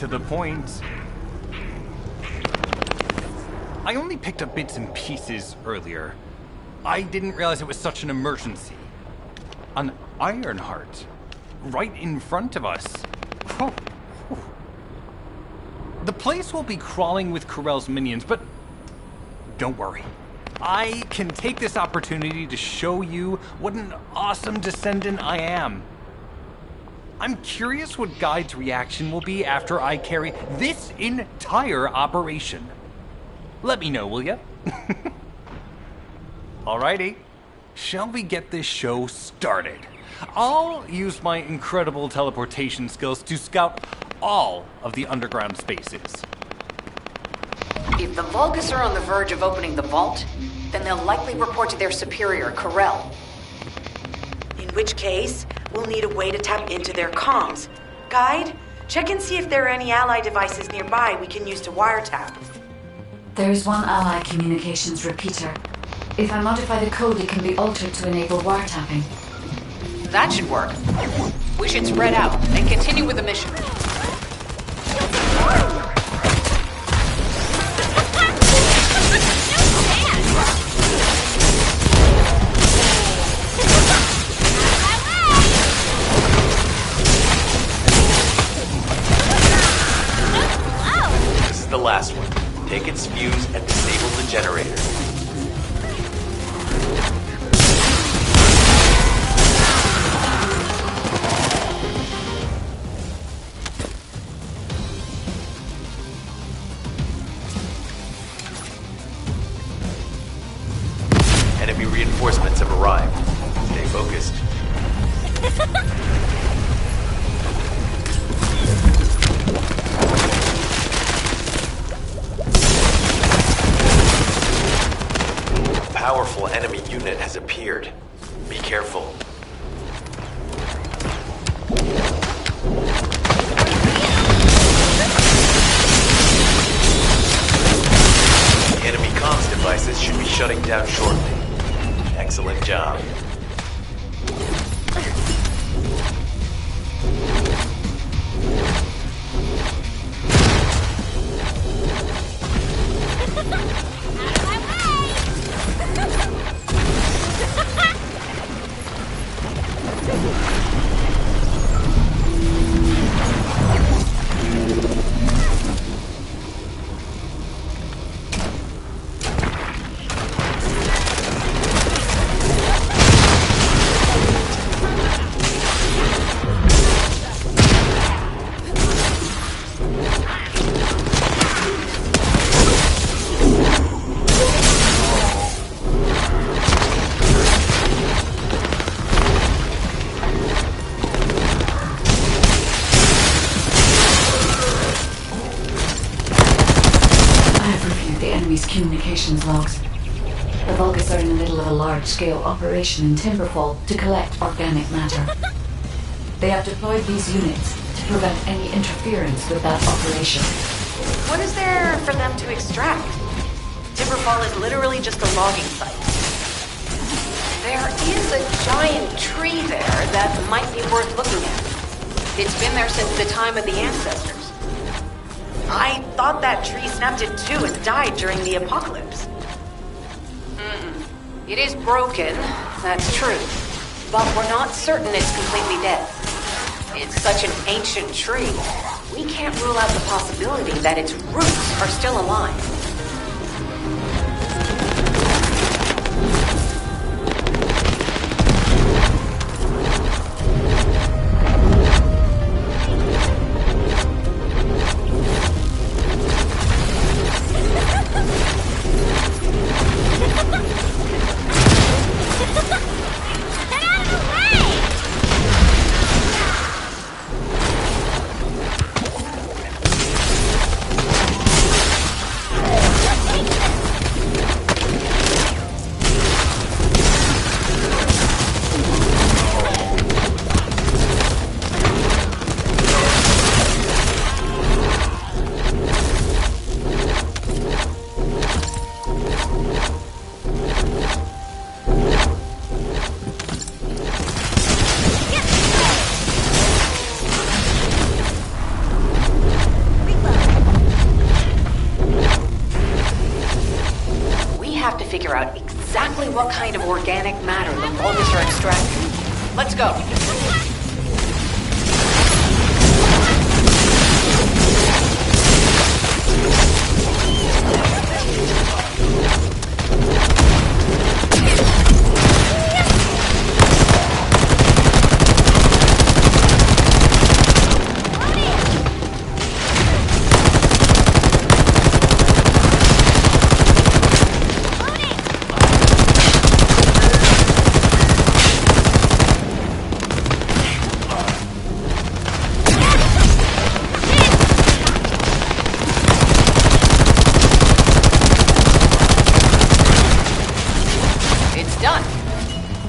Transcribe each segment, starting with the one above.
to the point. I only picked up bits and pieces earlier. I didn't realize it was such an emergency. An Ironheart. Right in front of us. Oh. The place will be crawling with Corell's minions, but don't worry. I can take this opportunity to show you what an awesome descendant I am. I'm curious what Guide's reaction will be after I carry this entire operation. Let me know, will ya? Alrighty, shall we get this show started? I'll use my incredible teleportation skills to scout all of the underground spaces. If the Vulgus are on the verge of opening the vault, then they'll likely report to their superior, Corell. In which case, we'll need a way to tap into their comms. Guide, check and see if there are any ally devices nearby we can use to wiretap. There is one ally communications repeater. If I modify the code, it can be altered to enable wiretapping. That should work. We should spread out and continue with the mission. This is the last one. Take its fuse and disable the generator. Enemy reinforcements have arrived. Stay focused. A powerful enemy unit has appeared. Be careful. The enemy comms devices should be shutting down shortly. Excellent job. Communications logs. The Vulgus are in the middle of a large-scale operation in Timberfall to collect organic matter. They have deployed these units to prevent any interference with that operation. What is there for them to extract? Timberfall is literally just a logging site. There is a giant tree there that might be worth looking at. It's been there since the time of the ancestors. I thought that tree snapped in two and died during the apocalypse. It is broken, that's true. But we're not certain it's completely dead. It's such an ancient tree, we can't rule out the possibility that its roots are still alive. figure out exactly what kind of organic matter the Vulgus are extracting. Let's go.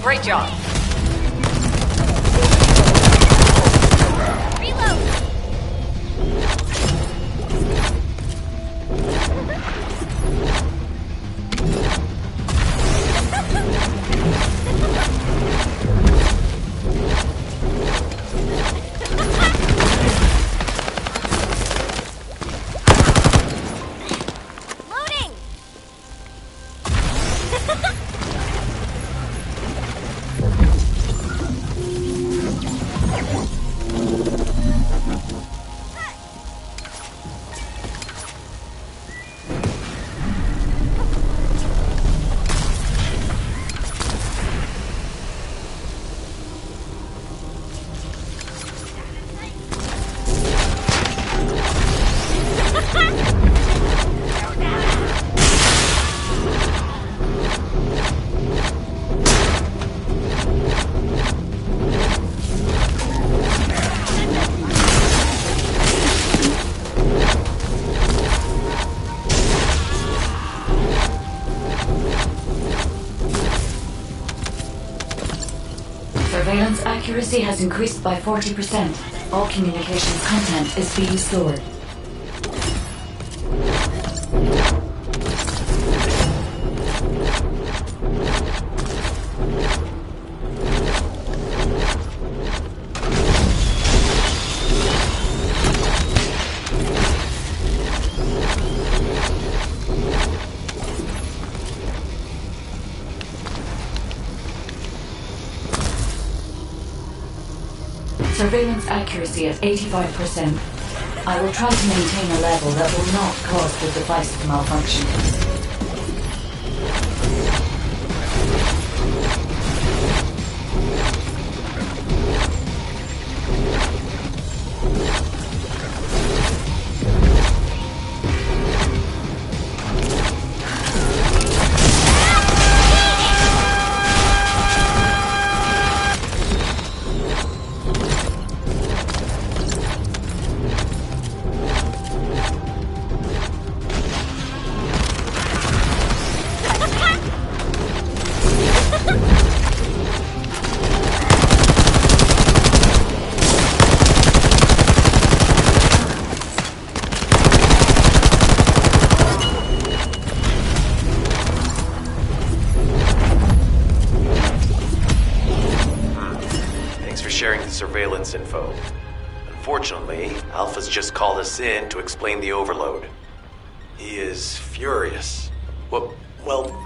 Great job. Surveillance accuracy has increased by 40%. All communications content is being stored. Surveillance accuracy at 85%. I will try to maintain a level that will not cause the device to malfunction. Sharing the surveillance info. Unfortunately, Alpha's just called us in to explain the overload. He is furious. Well,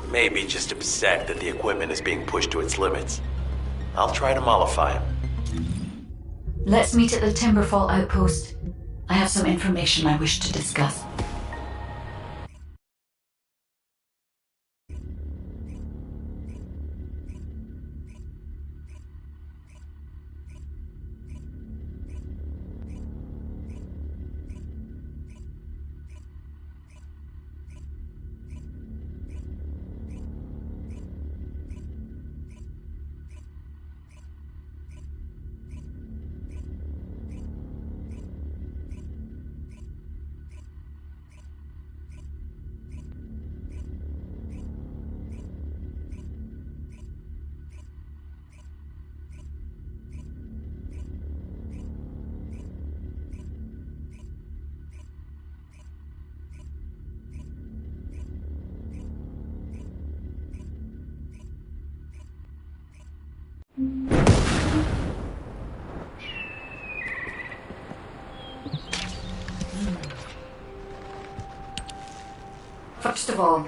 maybe just upset that the equipment is being pushed to its limits. I'll try to mollify him. Let's meet at the Timberfall outpost. I have some information I wish to discuss. First of all,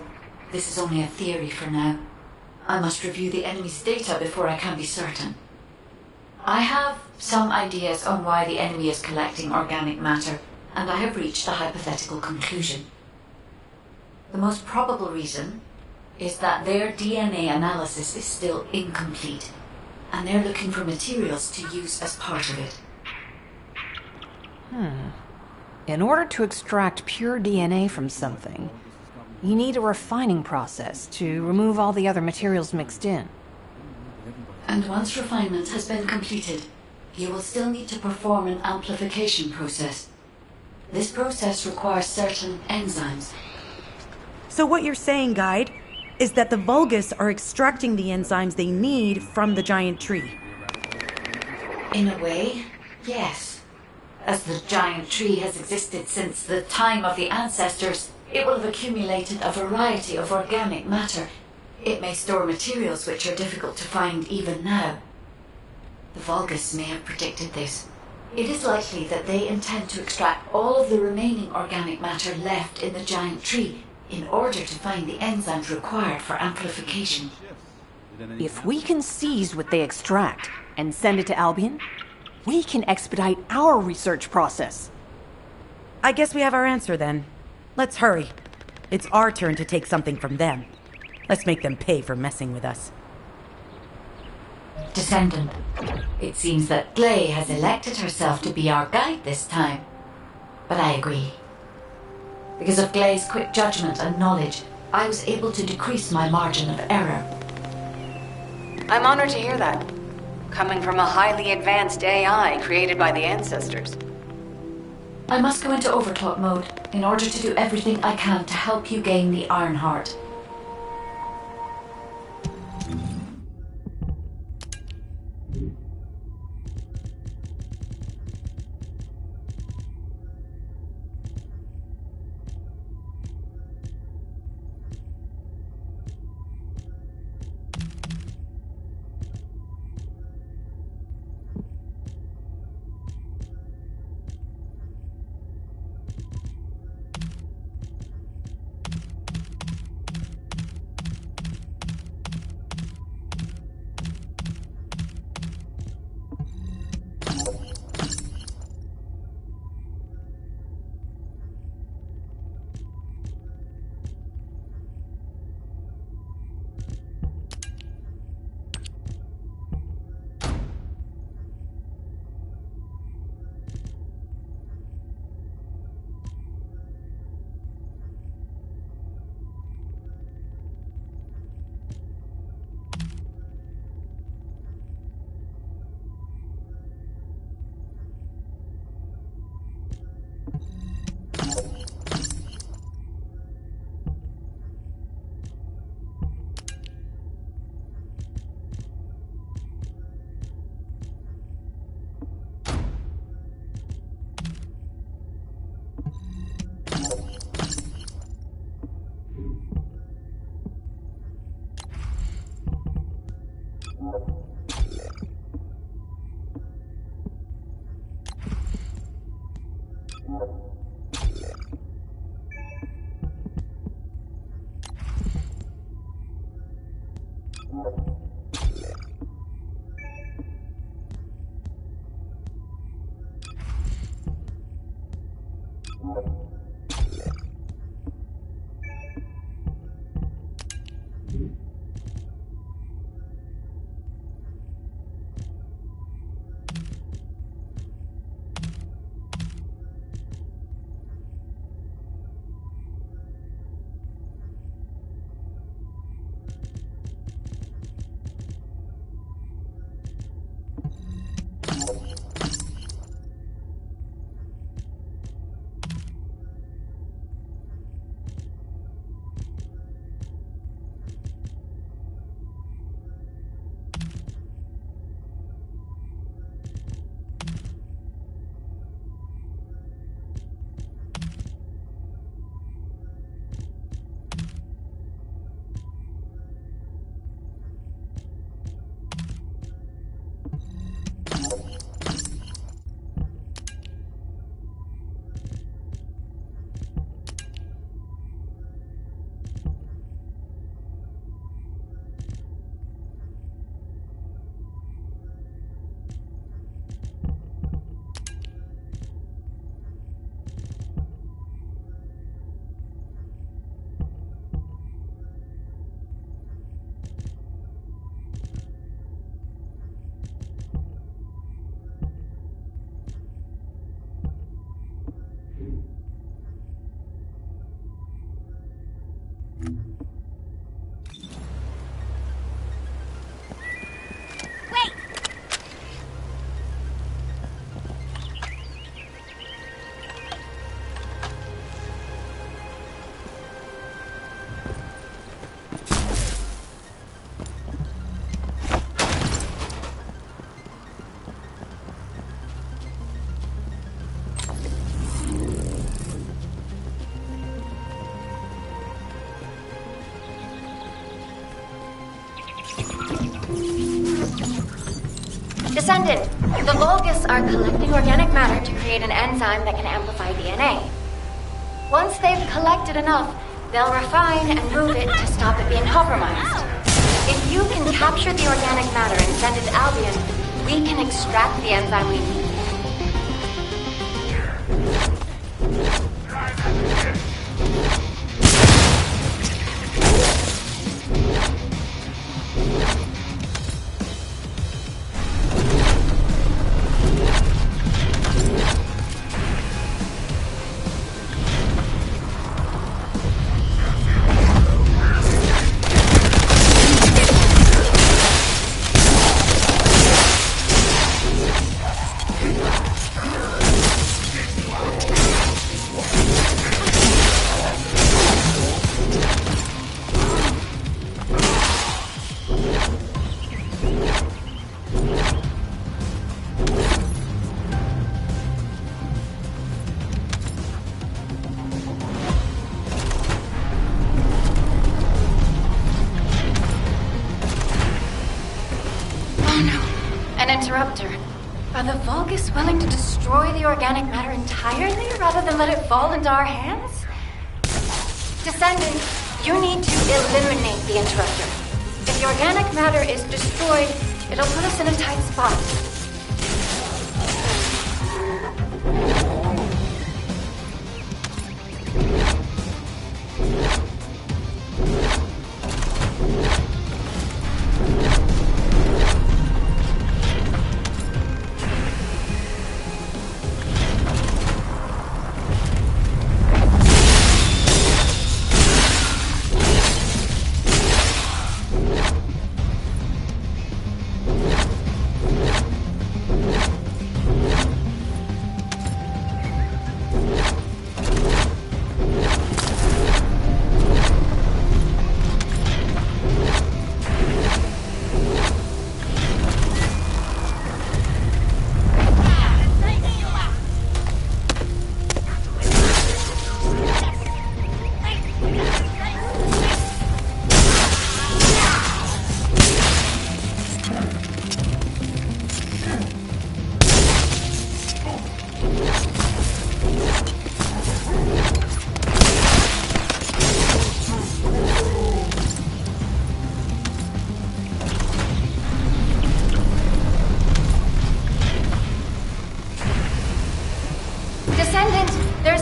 this is only a theory for now. I must review the enemy's data before I can be certain. I have some ideas on why the enemy is collecting organic matter, and I have reached a hypothetical conclusion. The most probable reason is that their DNA analysis is still incomplete, and they're looking for materials to use as part of it. In order to extract pure DNA from something, you need a refining process to remove all the other materials mixed in. And once refinement has been completed, you will still need to perform an amplification process. This process requires certain enzymes. So what you're saying, Guide, is that the Vulgus are extracting the enzymes they need from the giant tree. In a way, yes. As the giant tree has existed since the time of the ancestors, it will have accumulated a variety of organic matter. It may store materials which are difficult to find even now. The Vulgus may have predicted this. It is likely that they intend to extract all of the remaining organic matter left in the giant tree in order to find the enzymes required for amplification. If we can seize what they extract and send it to Albion, we can expedite our research process. I guess we have our answer then. Let's hurry. It's our turn to take something from them. Let's make them pay for messing with us. Descendant, it seems that Gley has elected herself to be our guide this time. But I agree. Because of Gley's quick judgment and knowledge, I was able to decrease my margin of error. I'm honored to hear that. Coming from a highly advanced AI created by the ancestors. I must go into overclock mode in order to do everything I can to help you gain the Iron Heart. Descendant, the Vulgus are collecting organic matter to create an enzyme that can amplify DNA. Once they've collected enough, they'll refine and move it to stop it being compromised. If you can capture the organic matter and send it to Albion, we can extract the enzyme we need. Interrupter. Are the Vulgus willing to destroy the organic matter entirely rather than let it fall into our hands? Descendant, you need to eliminate the interrupter. If the organic matter is destroyed, it'll put us in a tight spot.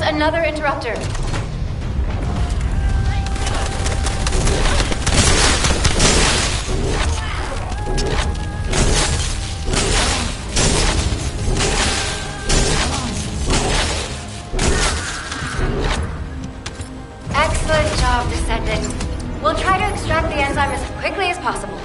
Another interrupter. Excellent job, Descendant. We'll try to extract the enzyme as quickly as possible.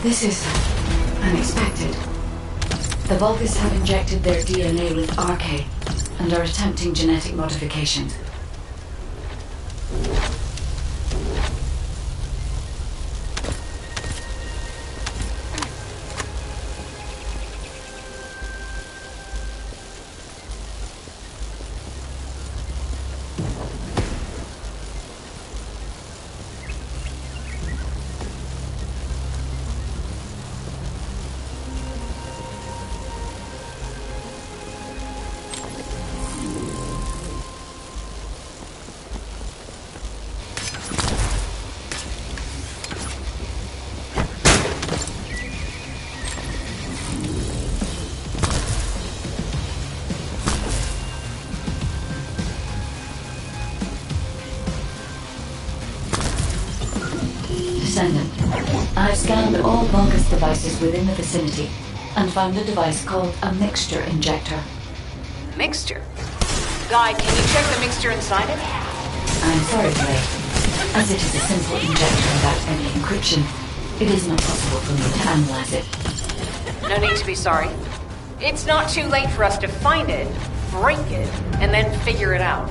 This is unexpected. The Vulgus have injected their DNA with RK and are attempting genetic modifications. Descendant, I've scanned all Vulgus devices within the vicinity and found a device called a mixture injector. Mixture? Guy, can you check the mixture inside it? I'm sorry, Ray. As it is a simple injector without any encryption, it is not possible for me to analyze it. No need to be sorry. It's not too late for us to find it, break it, and then figure it out.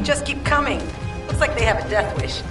Just keep coming. Looks like they have a death wish.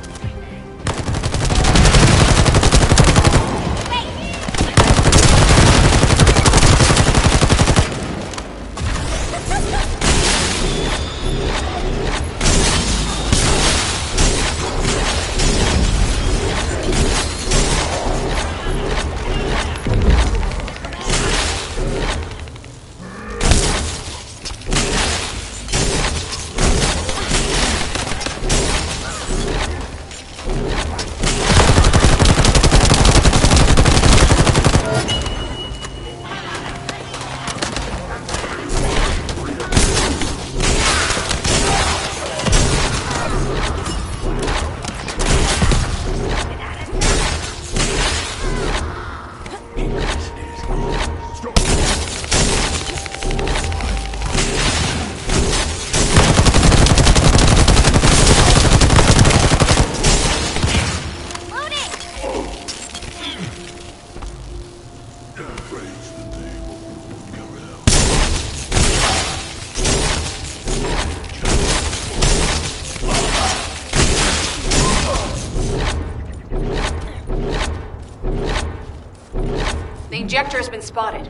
The injector has been spotted.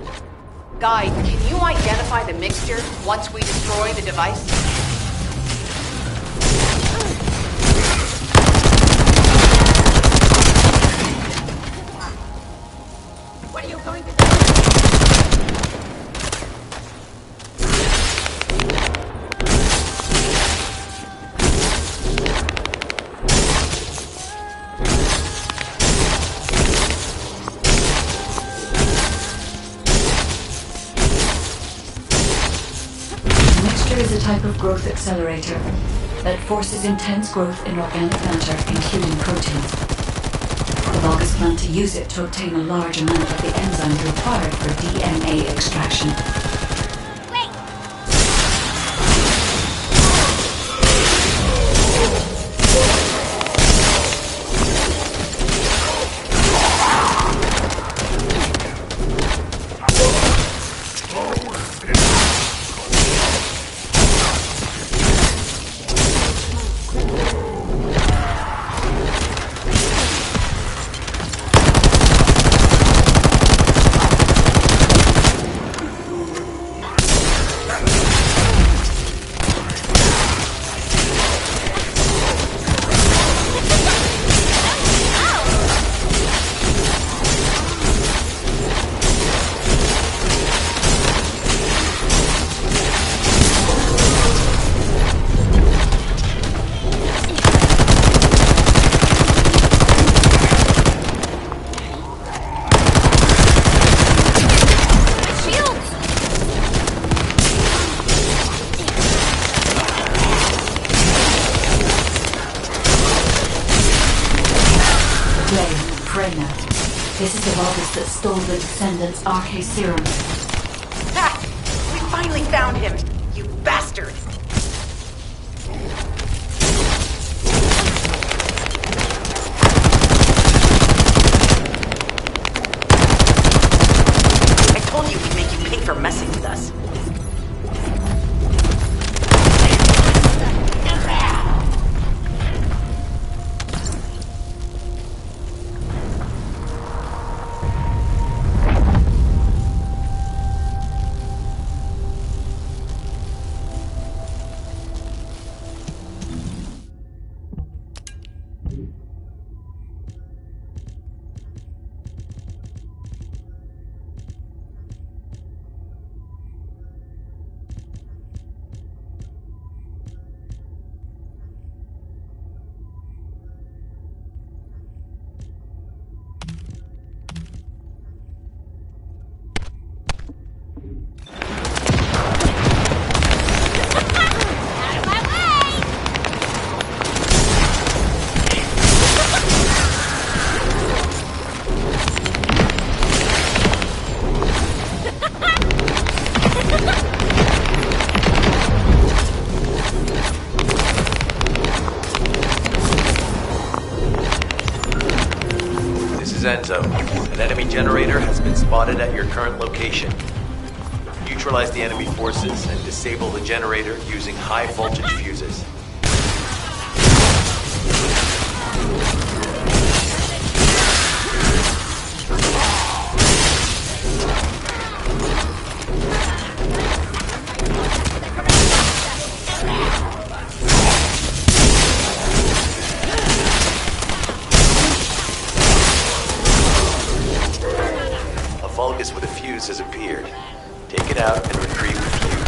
Guy, can you identify the mixture once we destroy the device? What are you going to do? Is a type of growth accelerator that forces intense growth in organic matter, including proteins. The Vulgus plan to use it to obtain a large amount of the enzymes required for DNA extraction. Wait! This is the Vulgus that stole the Descendant's RK serum. Ha! We finally found him, you bastard! I told you we'd make you pay for messing with us. Enzo. An enemy generator has been spotted at your current location. Neutralize the enemy forces and disable the generator using high voltage fuses. Vulgus with a fuse has appeared. Take it out and retrieve the fuse.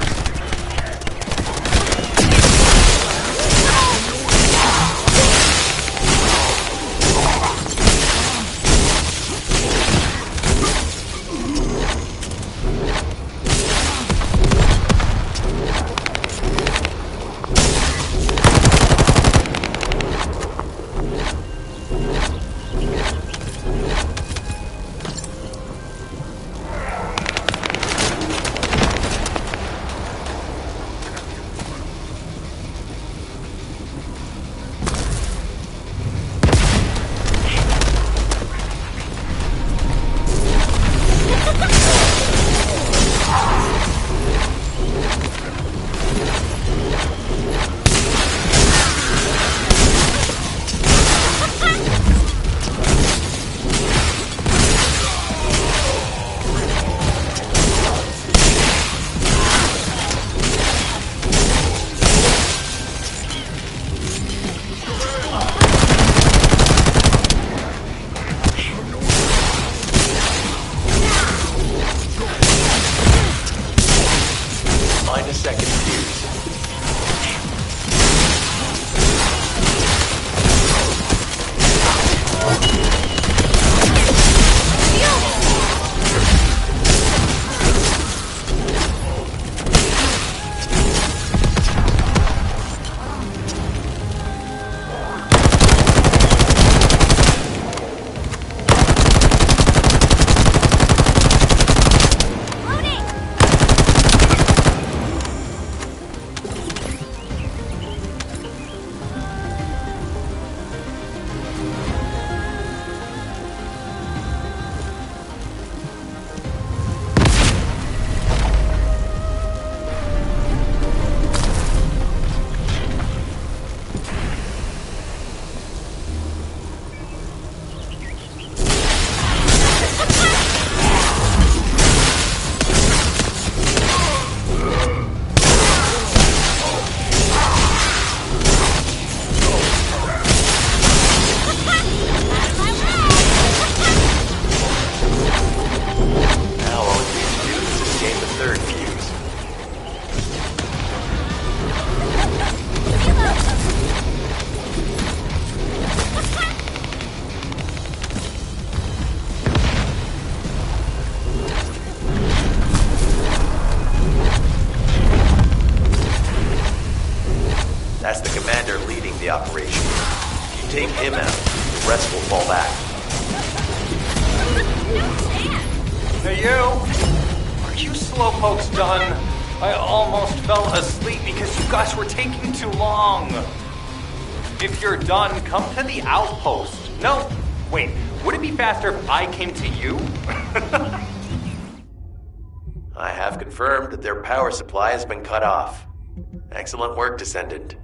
That's the commander leading the operation. If you take him out, the rest will fall back. Hey, you! Are you slowpokes done? I almost fell asleep because you guys were taking too long. If you're done, come to the outpost. No, wait, would it be faster if I came to you? I have confirmed that their power supply has been cut off. Excellent work, Descendant.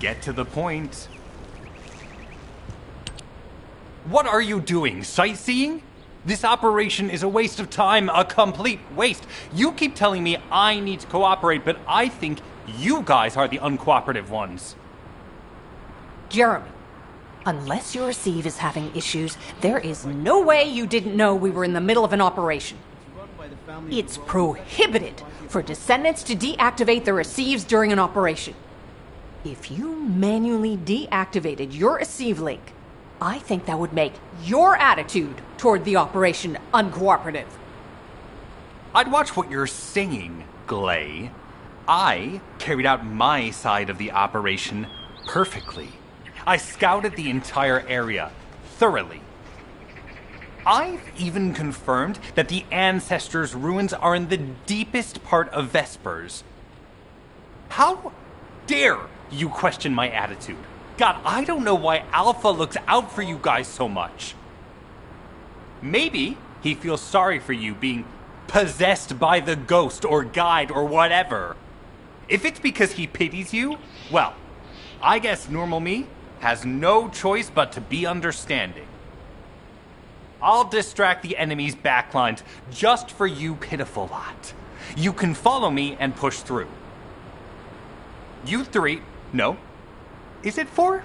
get to the point. What are you doing? Sightseeing? This operation is a waste of time, a complete waste. You keep telling me I need to cooperate, but I think you guys are the uncooperative ones. Jeremy, unless your receive is having issues, there is no way you didn't know we were in the middle of an operation. It's prohibited for Descendants to deactivate their receives during an operation. If you manually deactivated your receive link, I think that would make your attitude toward the operation uncooperative. I'd watch what you're saying, Glay. I carried out my side of the operation perfectly. I scouted the entire area thoroughly. I've even confirmed that the Ancestors' ruins are in the deepest part of Vespers. How dare you question my attitude? God, I don't know why Alpha looks out for you guys so much. Maybe he feels sorry for you being possessed by the ghost or guide or whatever. If it's because he pities you, well, I guess normal me has no choice but to be understanding. I'll distract the enemy's backlines just for you pitiful lot. You can follow me and push through. You three, no. Is it 4?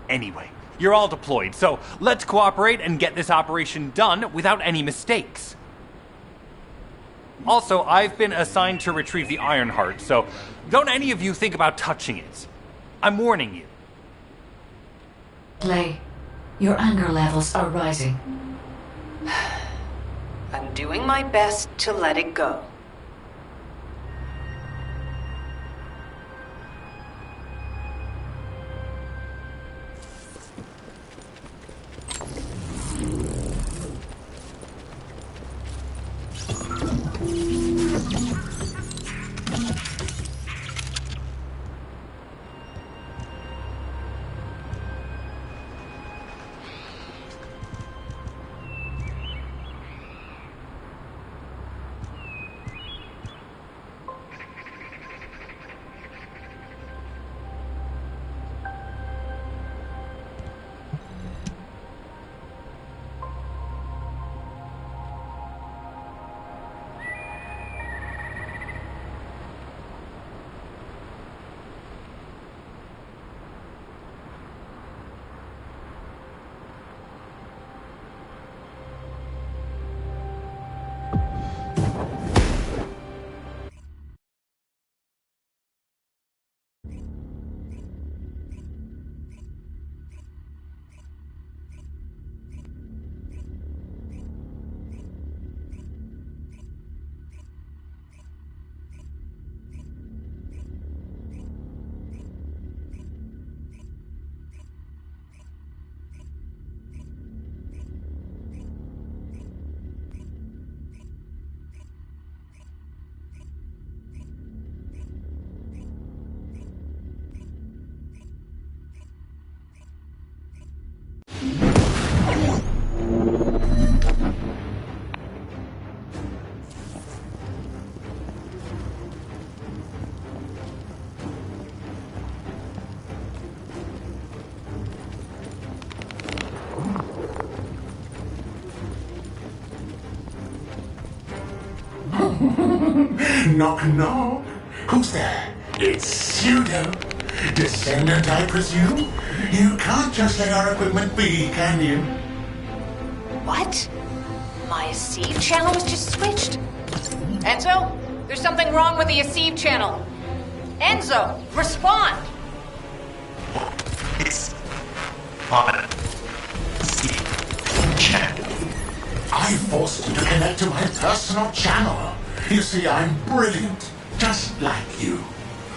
Anyway, you're all deployed, so let's cooperate and get this operation done without any mistakes. Also, I've been assigned to retrieve the Ironheart, so don't any of you think about touching it. I'm warning you. Glay, your anger levels are rising. I'm doing my best to let it go. Knock, knock. Who's there? It's Pseudo. Descendant, I presume? You can't just let our equipment be, can you? What? My Acceive channel was just switched. Enzo, there's something wrong with the Acceive channel. Enzo, respond! It's on Acceive channel. I forced you to connect to my personal channel. You see, I'm brilliant, just like you.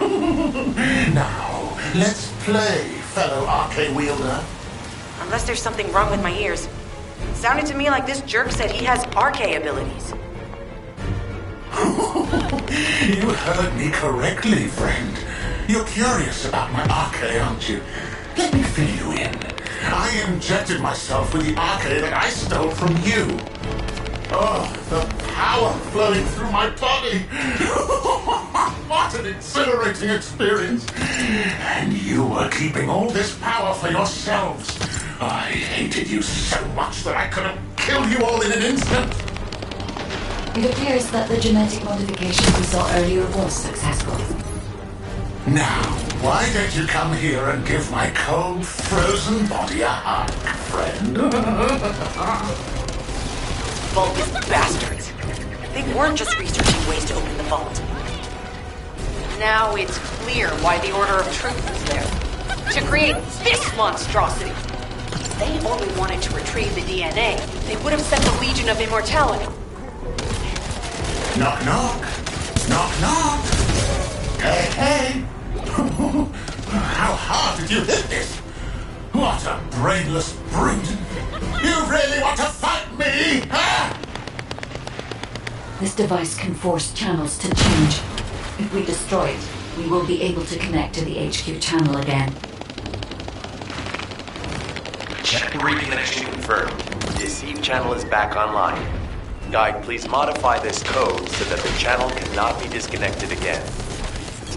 Now, let's play, fellow RK wielder. Unless there's something wrong with my ears. It sounded to me like this jerk said he has RK abilities. You heard me correctly, friend. You're curious about my RK, aren't you? Let me fill you in. I injected myself with the RK that I stole from you. Oh, the power flowing through my body. what an exhilarating experience. And you were keeping all this power for yourselves. I hated you so much that I could have killed you all in an instant. It appears that the genetic modification we saw earlier was successful. Now, why don't you come here and give my cold, frozen body a hug, friend? Vulgus bastards. They weren't just researching ways to open the vault. Now it's clear why the Order of Truth was there. To create this monstrosity. If they only wanted to retrieve the DNA, they would have sent the Legion of Immortality. Knock, knock. Knock, knock. Hey, hey. How hard did you hit this? What a brainless brute. You really want to fight me, huh? This device can force channels to change. If we destroy it, we will be able to connect to the HQ channel again. Check reconnection confirmed. Deceive channel is back online. Guide, please modify this code so that the channel cannot be disconnected again.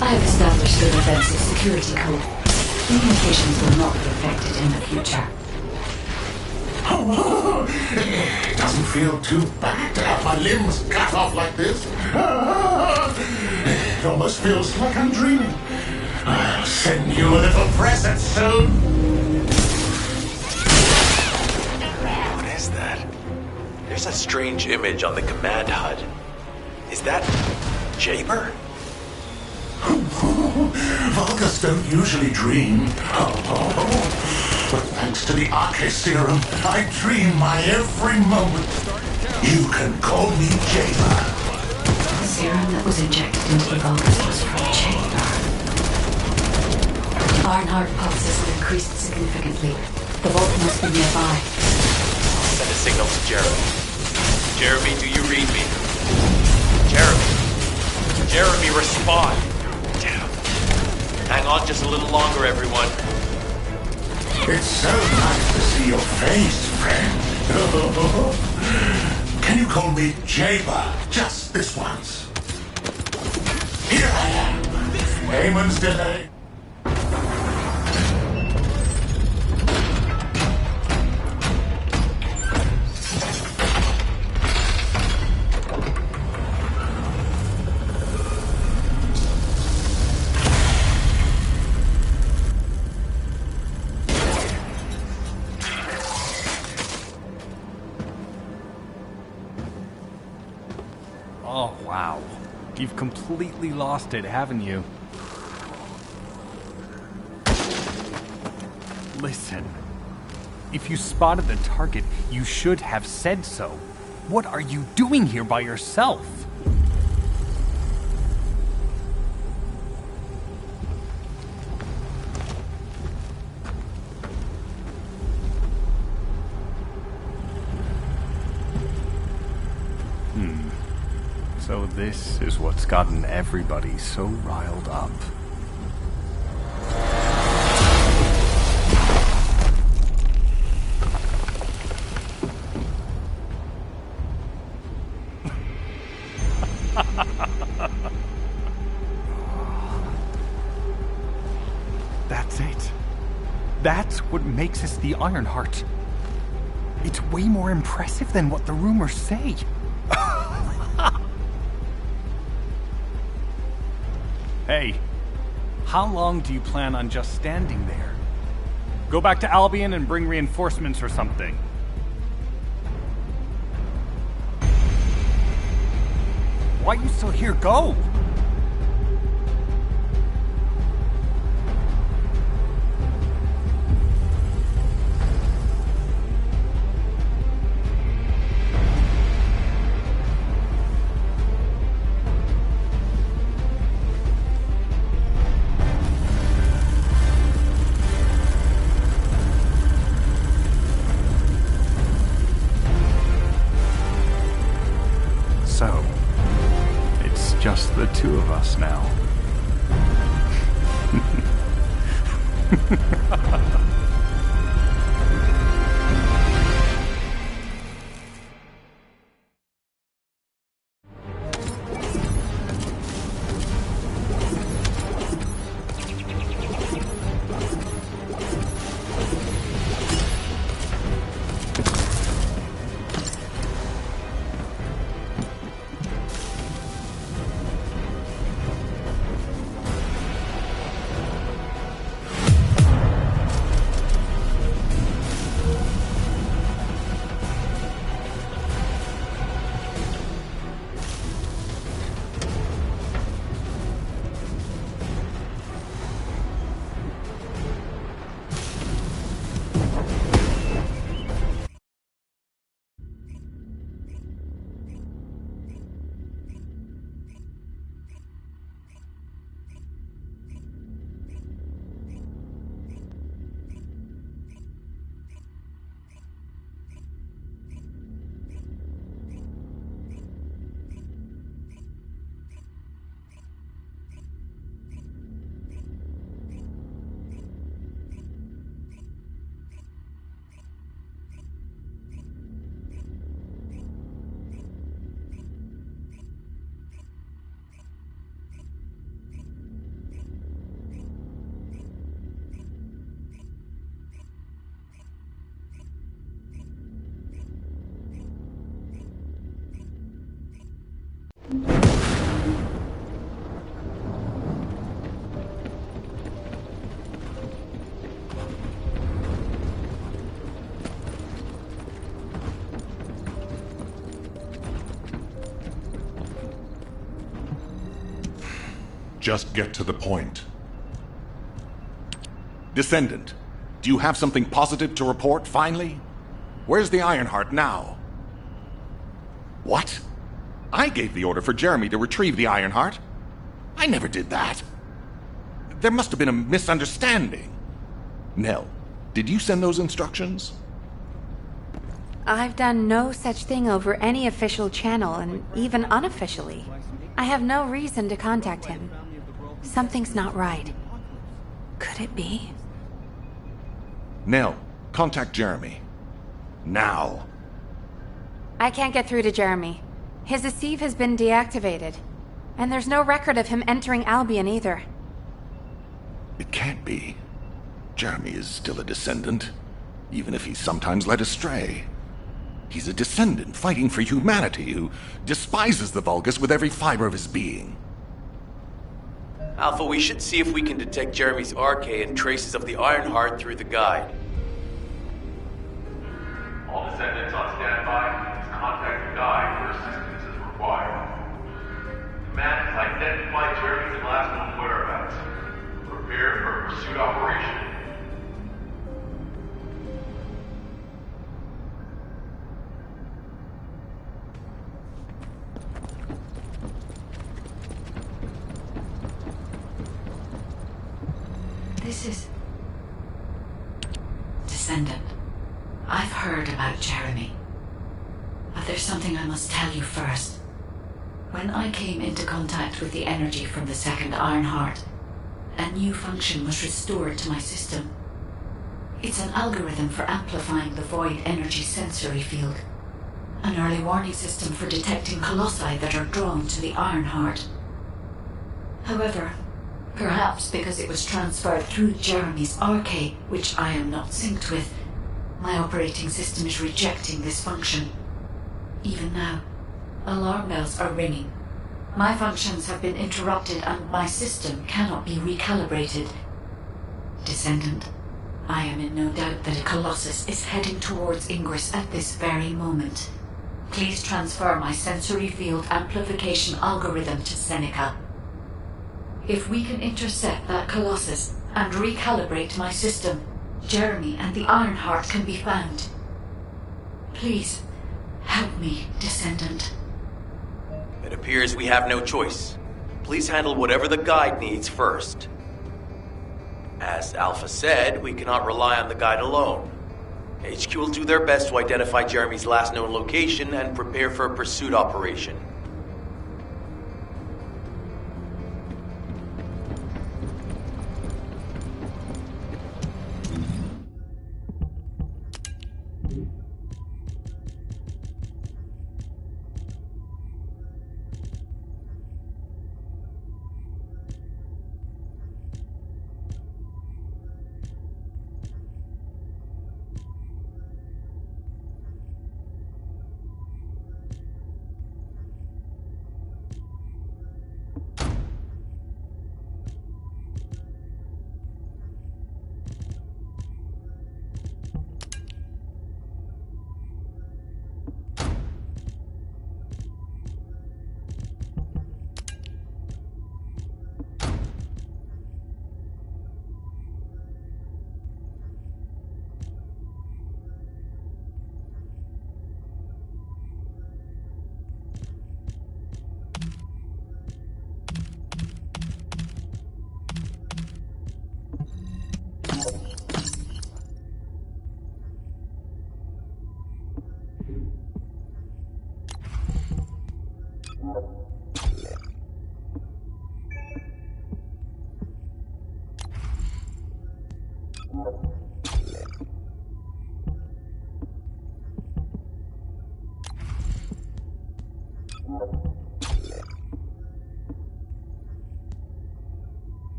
I have established a defensive security code. Communications will not be affected in the future. It doesn't feel too bad to have my limbs cut off like this. It almost feels like I'm dreaming. I'll send you a little present soon. What is that? There's a strange image on the command HUD. Is that Jaber? Vulgus don't usually dream. But thanks to the Arche serum, I dream my every moment. You can call me Jaber. The serum that was injected into the Vulgus was from Jaber. Ironheart pulses have increased significantly. The vault must be nearby. Send a signal to Jeremy. Jeremy, do you read me? Jeremy. Jeremy, respond. Damn. Hang on just a little longer, everyone. It's so nice to see your face, friend. Can you call me Jaber just this once? Here I am. Eamon's delay. Oh, wow. You've completely lost it, haven't you? Listen. If you spotted the target, you should have said so. What are you doing here by yourself? So this is what's gotten everybody so riled up. That's it. That's what makes us the Ironheart. It's way more impressive than what the rumors say. Hey, how long do you plan on just standing there? Go back to Albion and bring reinforcements or something. Why are you still here? Go! So, it's just the two of us now. Just get to the point. Descendant, do you have something positive to report, finally? Where's the Ironheart now? What? I gave the order for Jeremy to retrieve the Ironheart. I never did that. There must have been a misunderstanding. Nell, did you send those instructions? I've done no such thing over any official channel, and even unofficially. I have no reason to contact him. Something's not right. Could it be? Nell, contact Jeremy. Now. I can't get through to Jeremy. His Asive has been deactivated. And there's no record of him entering Albion either. It can't be. Jeremy is still a descendant, even if he's sometimes led astray. He's a descendant fighting for humanity who despises the Vulgus with every fiber of his being. Alpha, we should see if we can detect Jeremy's arcade and traces of the Ironheart through the guide. All descendants on standby. Please contact the guide for assistance as required. Command has identified Jeremy's last known whereabouts. Prepare for a pursuit operation. This is... Descendant. I've heard about Jeremy. But there's something I must tell you first. When I came into contact with the energy from the second Ironheart, a new function was restored to my system. It's an algorithm for amplifying the void energy sensory field. An early warning system for detecting colossi that are drawn to the Ironheart. However, perhaps because it was transferred through Jeremy's arcade, which I am not synced with, my operating system is rejecting this function. Even now, alarm bells are ringing. My functions have been interrupted and my system cannot be recalibrated. Descendant, I am in no doubt that a Colossus is heading towards Ingress at this very moment. Please transfer my sensory field amplification algorithm to Seneca. If we can intercept that Colossus and recalibrate my system, Jeremy and the Ironheart can be found. Please, help me, Descendant. It appears we have no choice. Please handle whatever the guide needs first. As Alpha said, we cannot rely on the guide alone. HQ will do their best to identify Jeremy's last known location and prepare for a pursuit operation.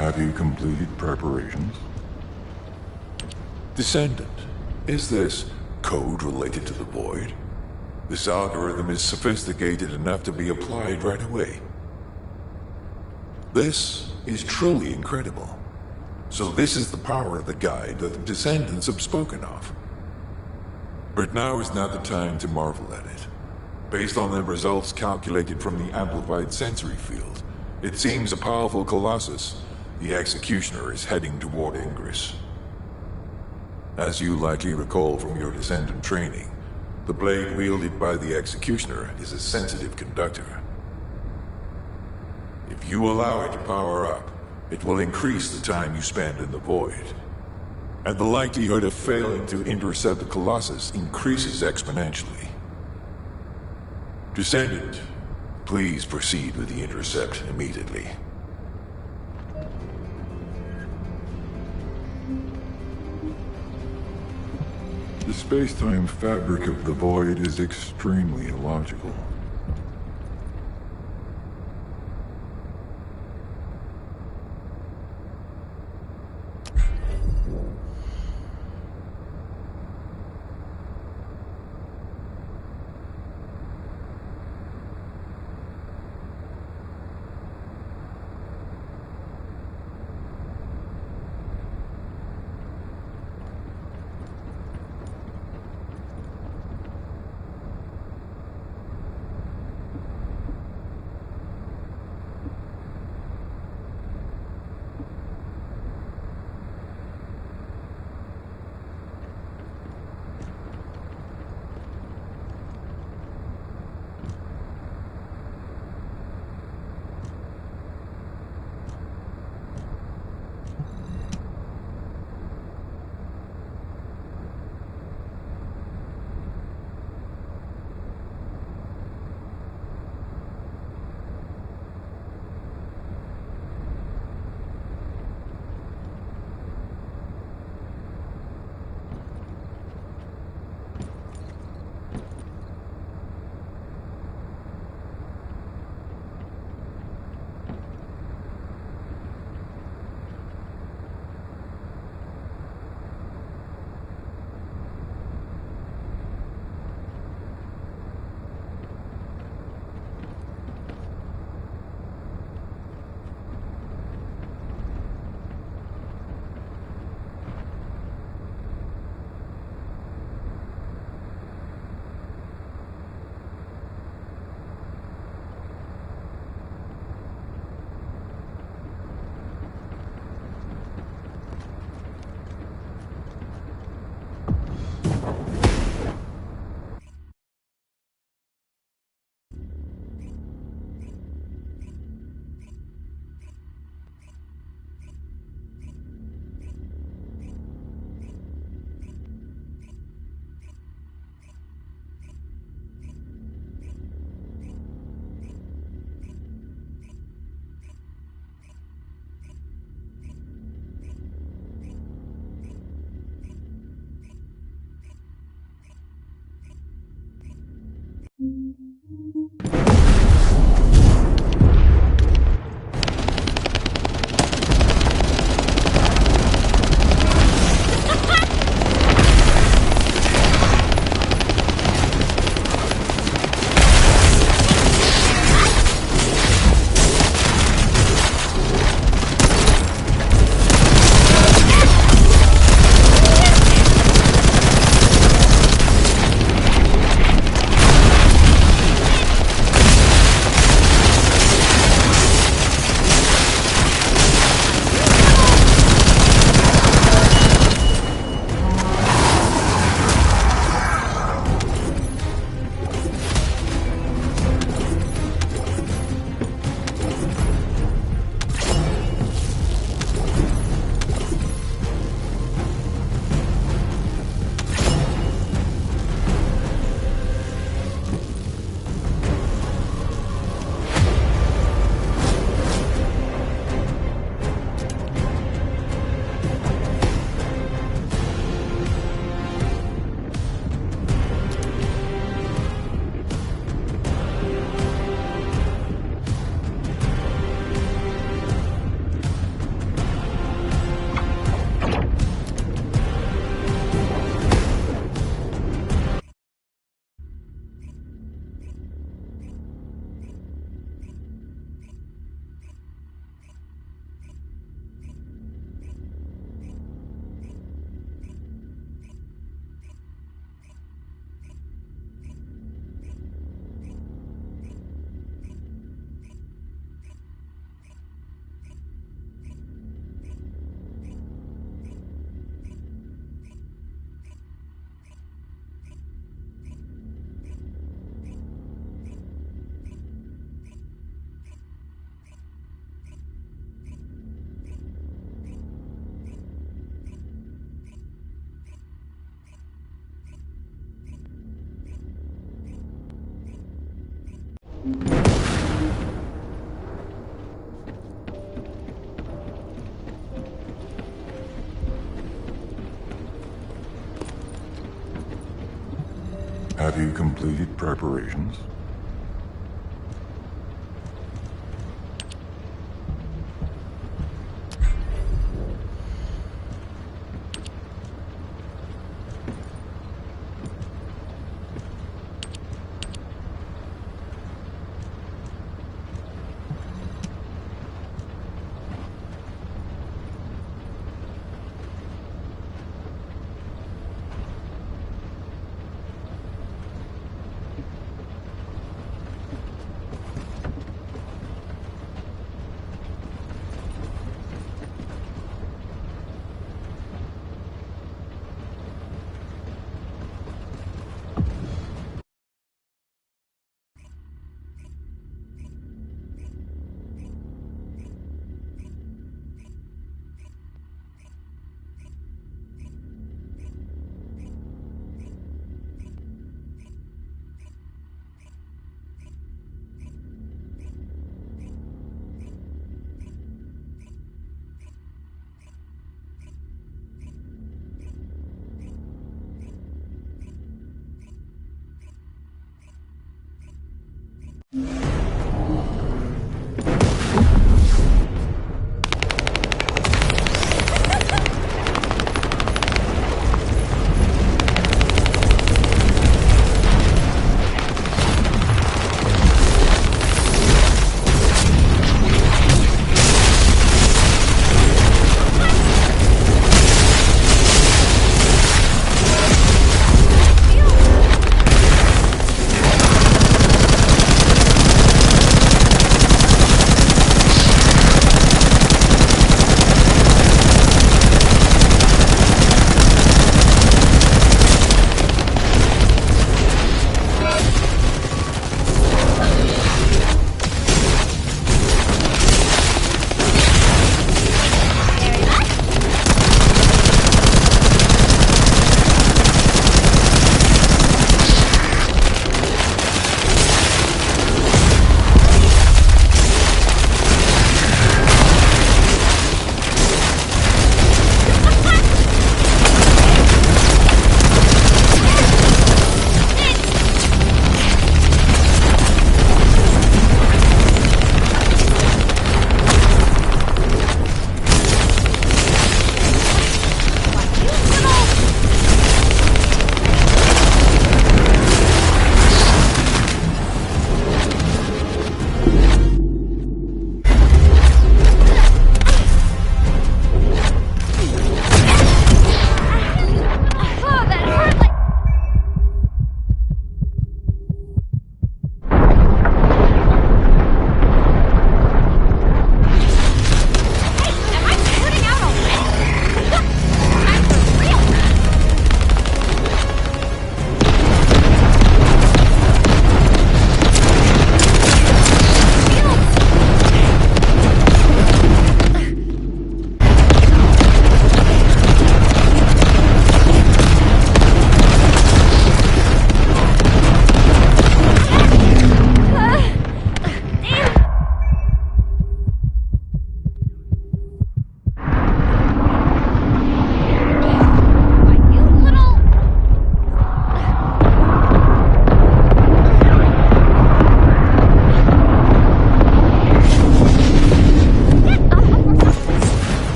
Have you completed preparations? Descendant, is this code related to the Void? This algorithm is sophisticated enough to be applied right away. This is truly incredible. So this is the power of the guide that the Descendants have spoken of. But now is not the time to marvel at it. Based on the results calculated from the amplified sensory field, it seems a powerful Colossus, the Executioner, is heading toward Ingress. As you likely recall from your Descendant training, the blade wielded by the Executioner is a sensitive conductor. If you allow it to power up, it will increase the time you spend in the Void. And the likelihood of failing to intercept the Colossus increases exponentially. Descendant, please proceed with the intercept immediately. The space-time fabric of the Void is extremely illogical. Have you completed preparations?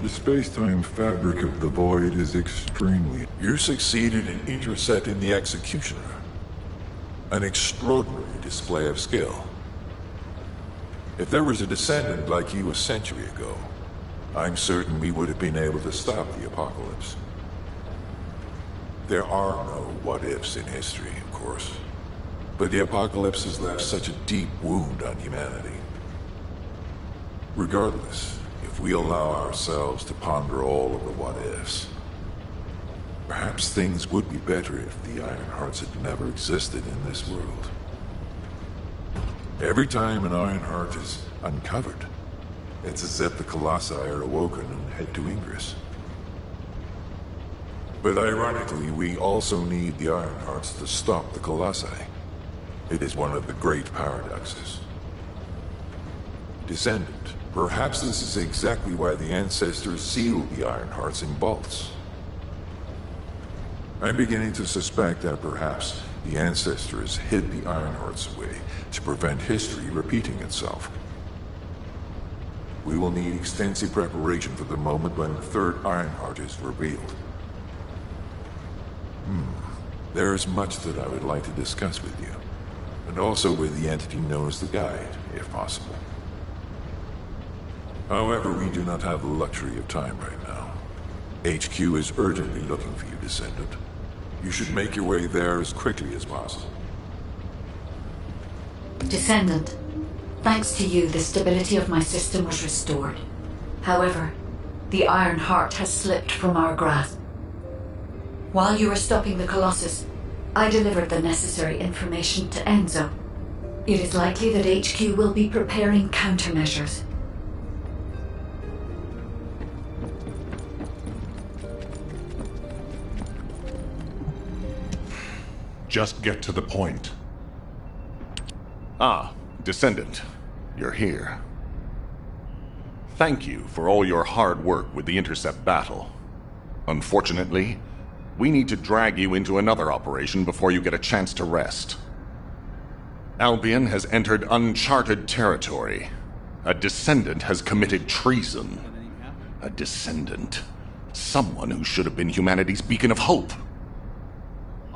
The space-time fabric of the void is extremely... You succeeded in intercepting the Executioner. An extraordinary display of skill. If there was a descendant like you a century ago, I'm certain we would have been able to stop the apocalypse. There are no what-ifs in history, of course. But the apocalypse has left such a deep wound on humanity. Regardless, if we allow ourselves to ponder all of the what-ifs, perhaps things would be better if the Ironhearts had never existed in this world. Every time an Ironheart is uncovered, it's as if the Colossi are awoken and head to Ingress. But ironically, we also need the Ironhearts to stop the Colossi. It is one of the great paradoxes. Descendant, perhaps this is exactly why the ancestors sealed the Ironhearts in vaults. I'm beginning to suspect that perhaps the ancestors hid the Ironhearts away to prevent history repeating itself. We will need extensive preparation for the moment when the third Ironheart is revealed. There is much that I would like to discuss with you, and also with the entity known as the Guide, if possible. However, we do not have the luxury of time right now. HQ is urgently looking for you, Descendant. You should make your way there as quickly as possible. Descendant, thanks to you, the stability of my system was restored. However, the Iron Heart has slipped from our grasp. While you were stopping the Colossus, I delivered the necessary information to Enzo. It is likely that HQ will be preparing countermeasures. Just get to the point. Ah, Descendant, you're here. Thank you for all your hard work with the Intercept battle. Unfortunately, we need to drag you into another operation before you get a chance to rest. Albion has entered uncharted territory. A Descendant has committed treason. A Descendant. Someone who should have been humanity's beacon of hope.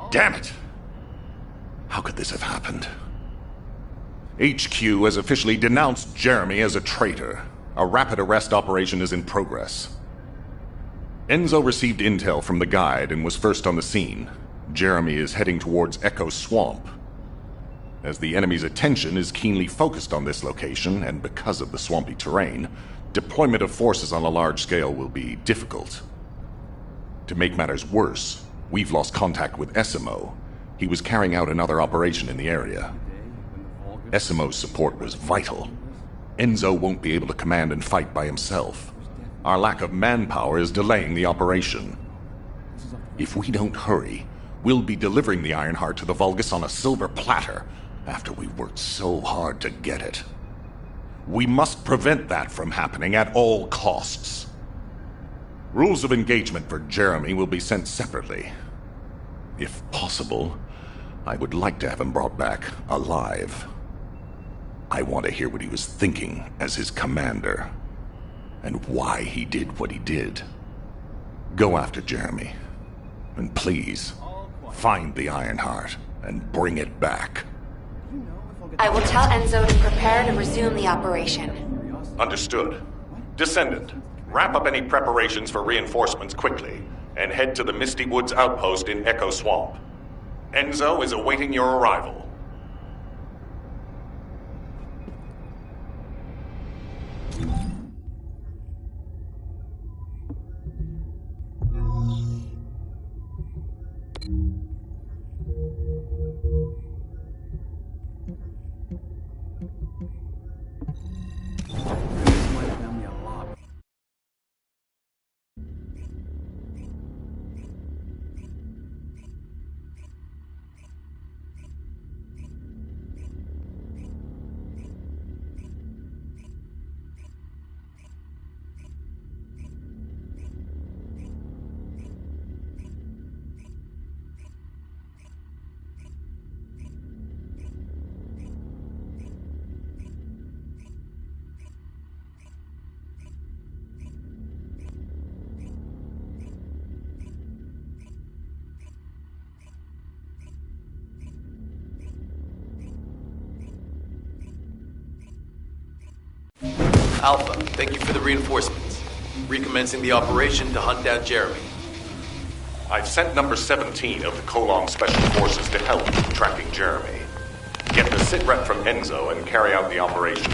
Damn it! How could this have happened? HQ has officially denounced Jeremy as a traitor. A rapid arrest operation is in progress. Enzo received intel from the Guide and was first on the scene. Jeremy is heading towards Echo Swamp. As the enemy's attention is keenly focused on this location, and because of the swampy terrain, deployment of forces on a large scale will be difficult. To make matters worse, we've lost contact with Esimo. He was carrying out another operation in the area. Esimo's support was vital. Enzo won't be able to command and fight by himself. Our lack of manpower is delaying the operation. If we don't hurry, we'll be delivering the Ironheart to the Vulgus on a silver platter after we worked so hard to get it. We must prevent that from happening at all costs. Rules of engagement for Jeremy will be sent separately. If possible, I would like to have him brought back alive. I want to hear what he was thinking as his commander, and why he did what he did. Go after Jeremy, and please, find the Ironheart and bring it back. I will tell Enzo to prepare to resume the operation. Understood. Descendant, wrap up any preparations for reinforcements quickly, and head to the Misty Woods outpost in Echo Swamp. Enzo is awaiting your arrival. Alpha, thank you for the reinforcements. Recommencing the operation to hunt down Jeremy. I've sent number 17 of the Colong Special Forces to help tracking Jeremy. Get the sit rep from Enzo and carry out the operation.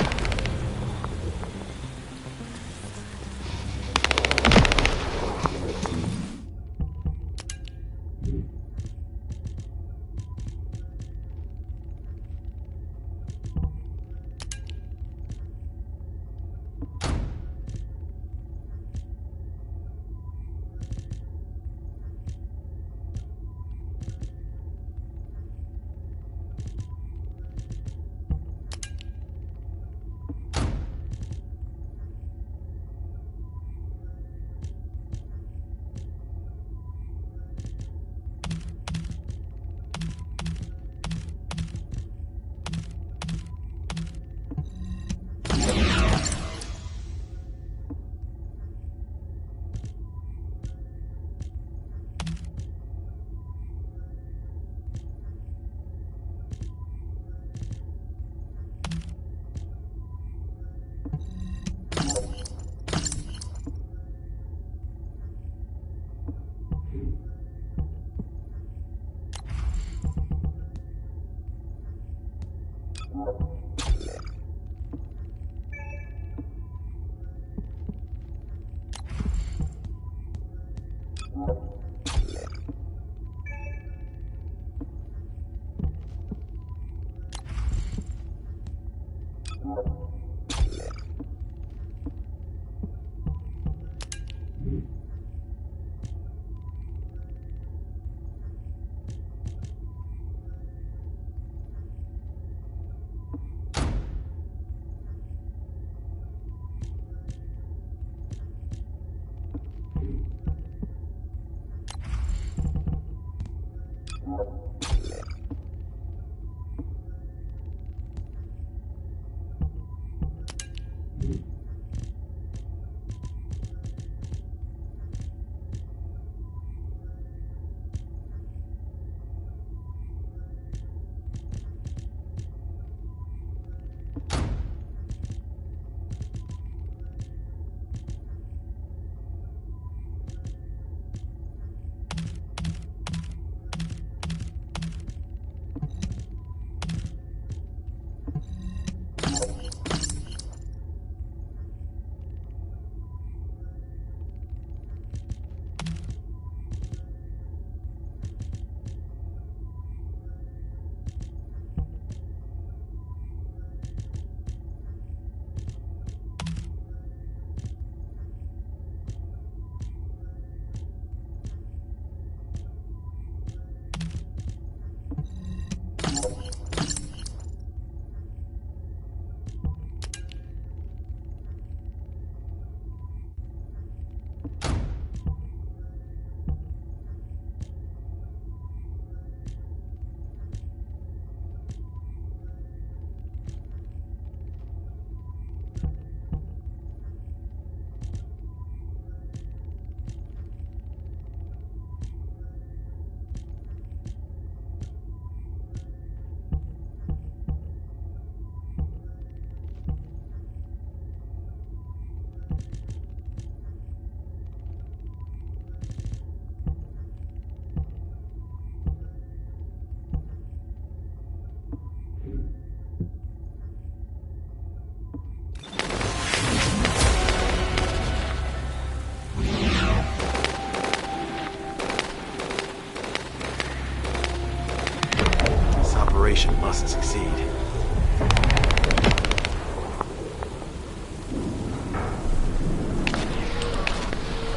Must succeed.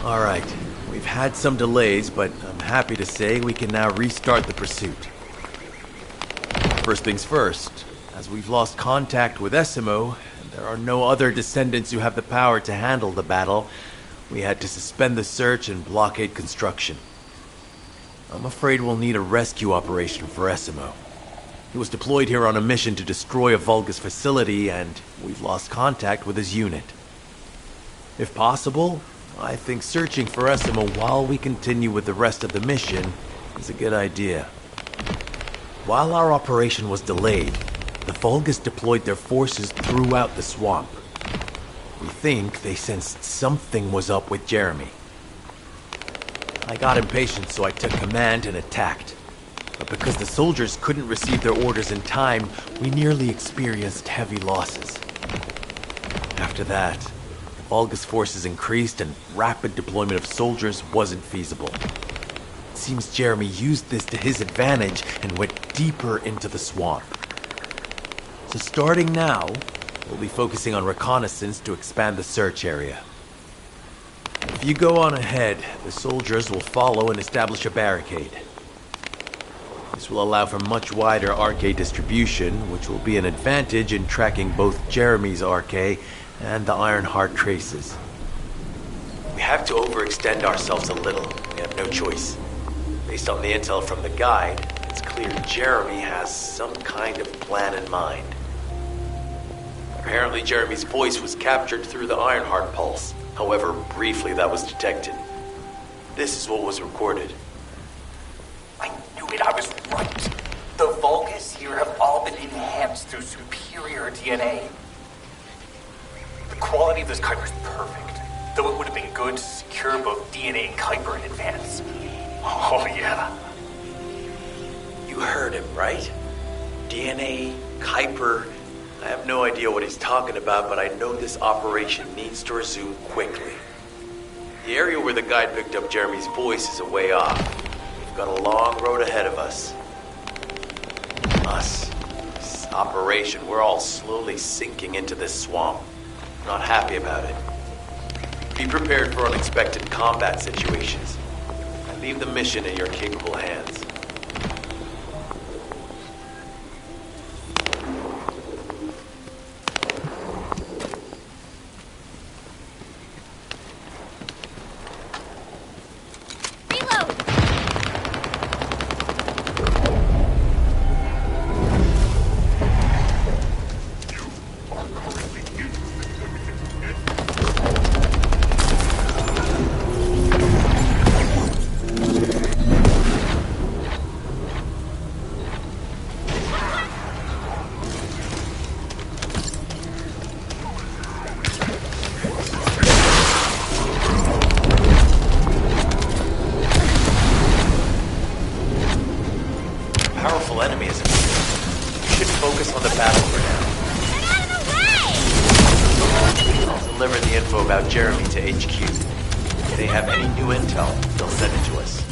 All right, we've had some delays, but I'm happy to say we can now restart the pursuit. First things first, as we've lost contact with Essimo, and there are no other descendants who have the power to handle the battle, we had to suspend the search and blockade construction. I'm afraid we'll need a rescue operation for Essimo. He was deployed here on a mission to destroy a Vulgus facility, and we've lost contact with his unit. If possible, I think searching for Essimo while we continue with the rest of the mission is a good idea. While our operation was delayed, the Vulgus deployed their forces throughout the swamp. We think they sensed something was up with Jeremy. I got impatient, so I took command and attacked. But because the soldiers couldn't receive their orders in time, we nearly experienced heavy losses. After that, Volga's forces increased and rapid deployment of soldiers wasn't feasible. It seems Jeremy used this to his advantage and went deeper into the swamp. So starting now, we'll be focusing on reconnaissance to expand the search area. If you go on ahead, the soldiers will follow and establish a barricade. This will allow for much wider RK distribution, which will be an advantage in tracking both Jeremy's RK and the Ironheart traces. We have to overextend ourselves a little. We have no choice. Based on the intel from the guide, it's clear Jeremy has some kind of plan in mind. Apparently Jeremy's voice was captured through the Ironheart pulse. However, briefly that was detected. This is what was recorded. I knew it, I was right. The Vulgus here have all been enhanced through superior DNA. The quality of this Kuiper is perfect, though it would have been good to secure both DNA and Kuiper in advance. Oh yeah. You heard him, right? DNA, Kuiper. I have no idea what he's talking about, but I know this operation needs to resume quickly. The area where the guide picked up Jeremy's voice is a way off. We've got a long road ahead of us. This operation, we're all slowly sinking into this swamp. Not happy about it. Be prepared for unexpected combat situations. I leave the mission in your capable hands. Enemy is appearing. You should focus on the battle for now. I'll deliver the info about Jeremy to HQ. If they have any new intel, they'll send it to us.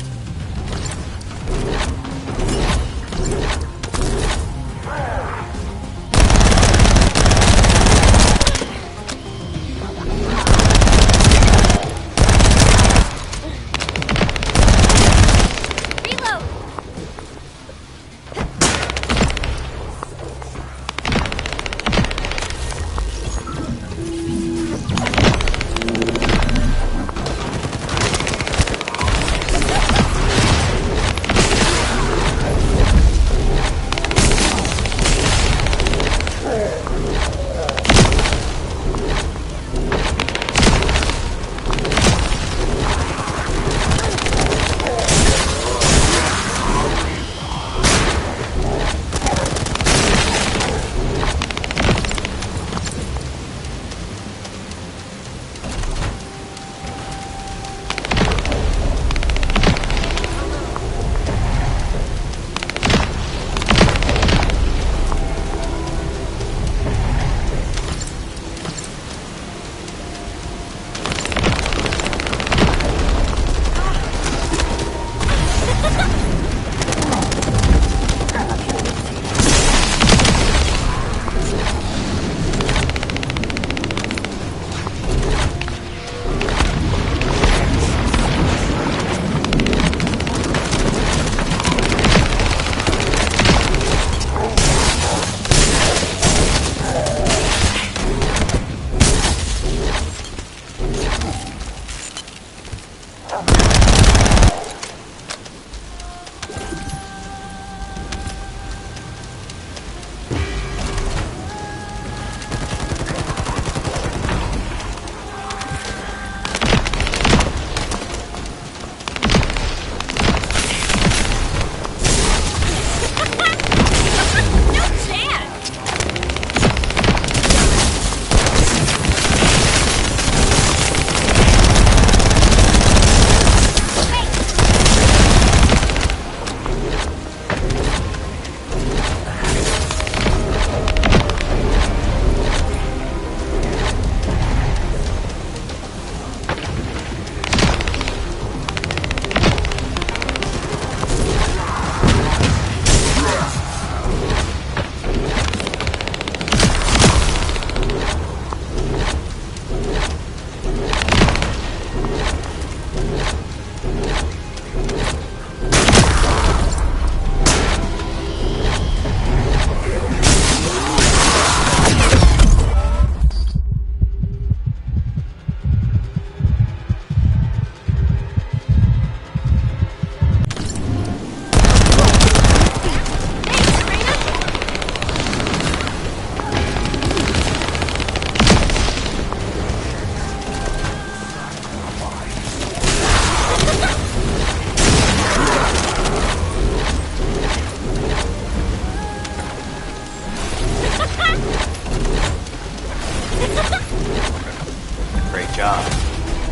job.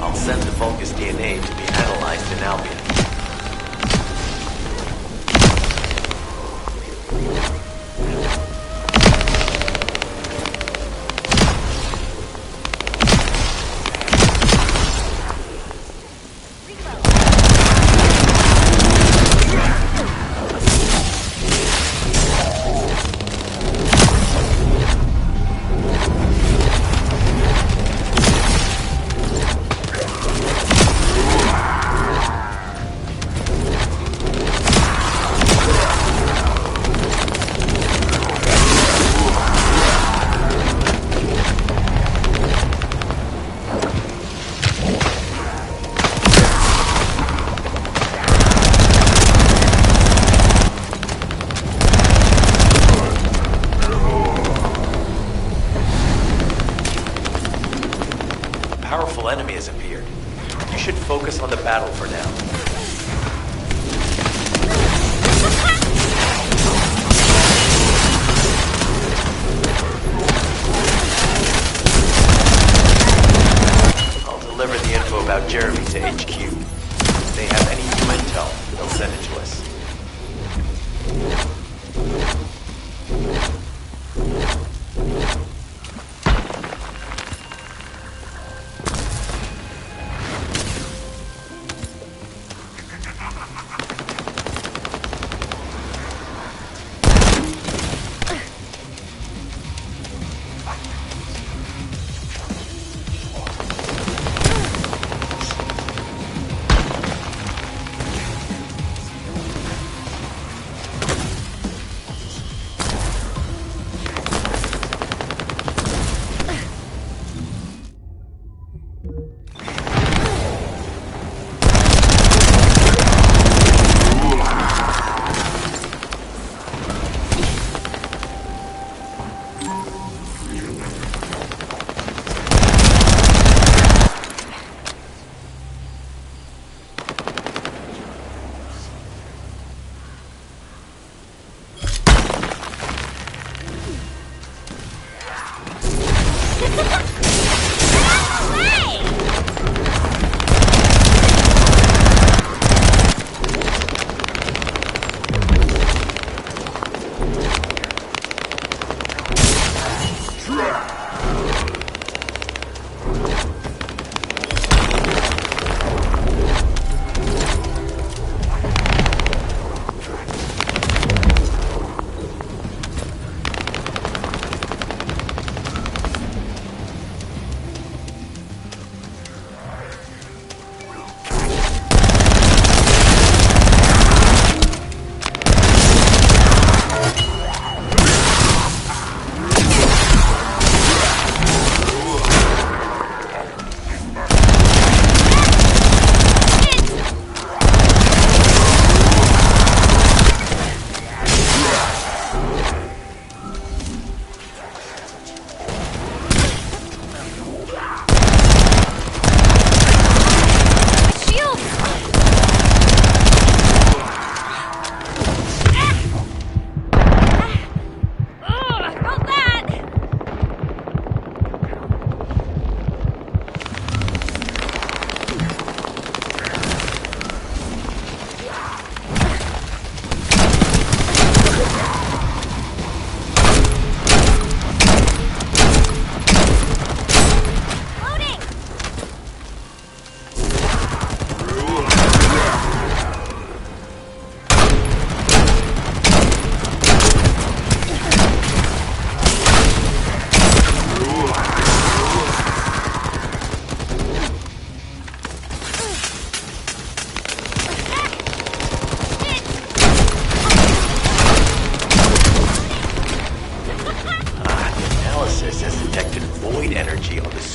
I'll send the Vulgus DNA to be analyzed in Albion. Enemy has appeared. You should focus on the battle for now. I'll deliver the info about Jeremy to HQ. If they have any new intel, they'll send it to us.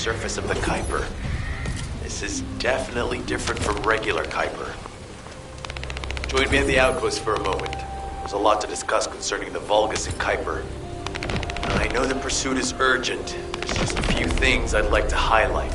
surface of the Kuiper. This is definitely different from regular Kuiper. Join me at the outpost for a moment. There's a lot to discuss concerning the Vulgus and Kuiper. I know the pursuit is urgent. There's just a few things I'd like to highlight.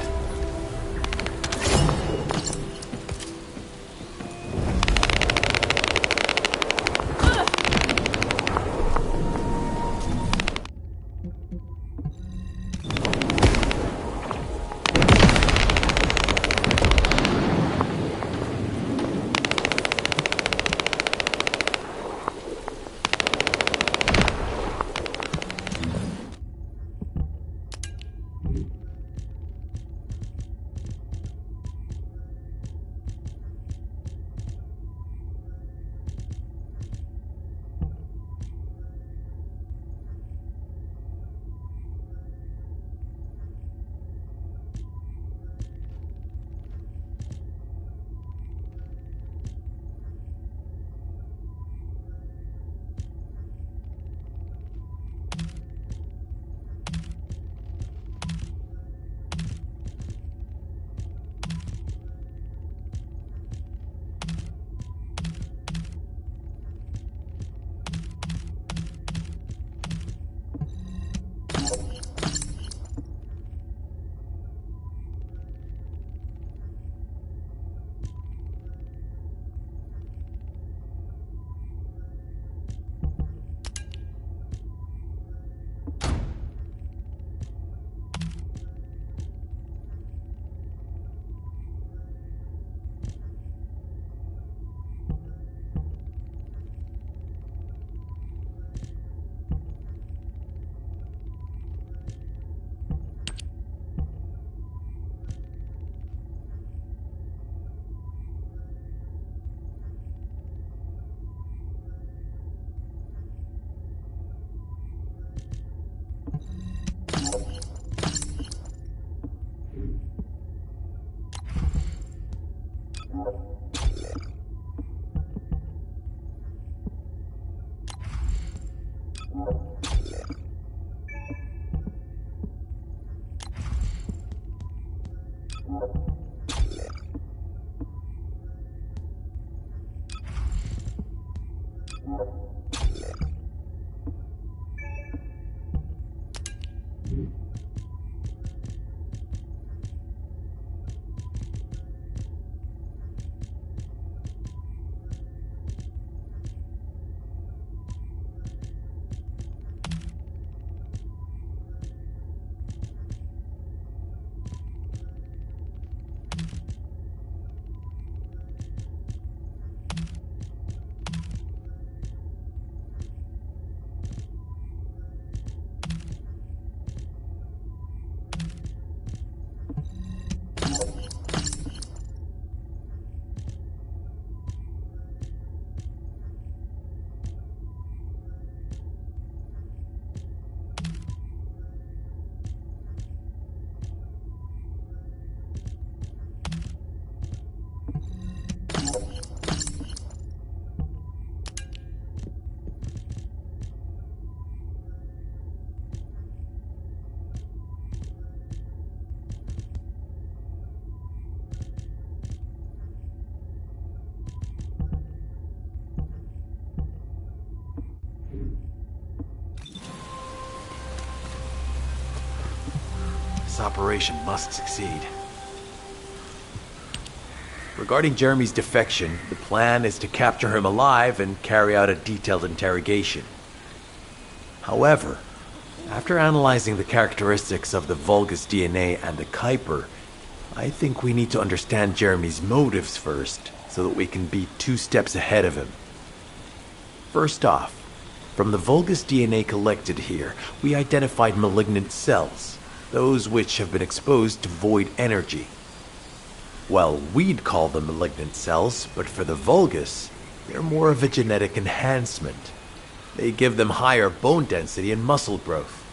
This operation must succeed. Regarding Jeremy's defection, the plan is to capture him alive and carry out a detailed interrogation. However, after analyzing the characteristics of the Vulgus DNA and the Kuiper, I think we need to understand Jeremy's motives first, so that we can be 2 steps ahead of him. First off, from the Vulgus DNA collected here, we identified malignant cells, those which have been exposed to void energy. Well, we'd call them malignant cells, but for the Vulgus, they're more of a genetic enhancement. They give them higher bone density and muscle growth.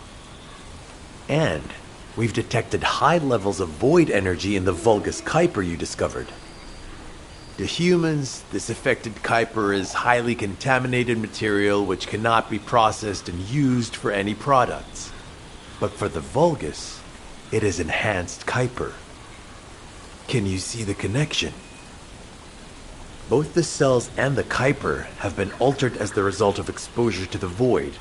And we've detected high levels of void energy in the Vulgus Kuiper you discovered. To humans, this affected Kuiper is highly contaminated material which cannot be processed and used for any products. But for the Vulgus, it is enhanced Kuiper. Can you see the connection? Both the cells and the Kuiper have been altered as the result of exposure to the void,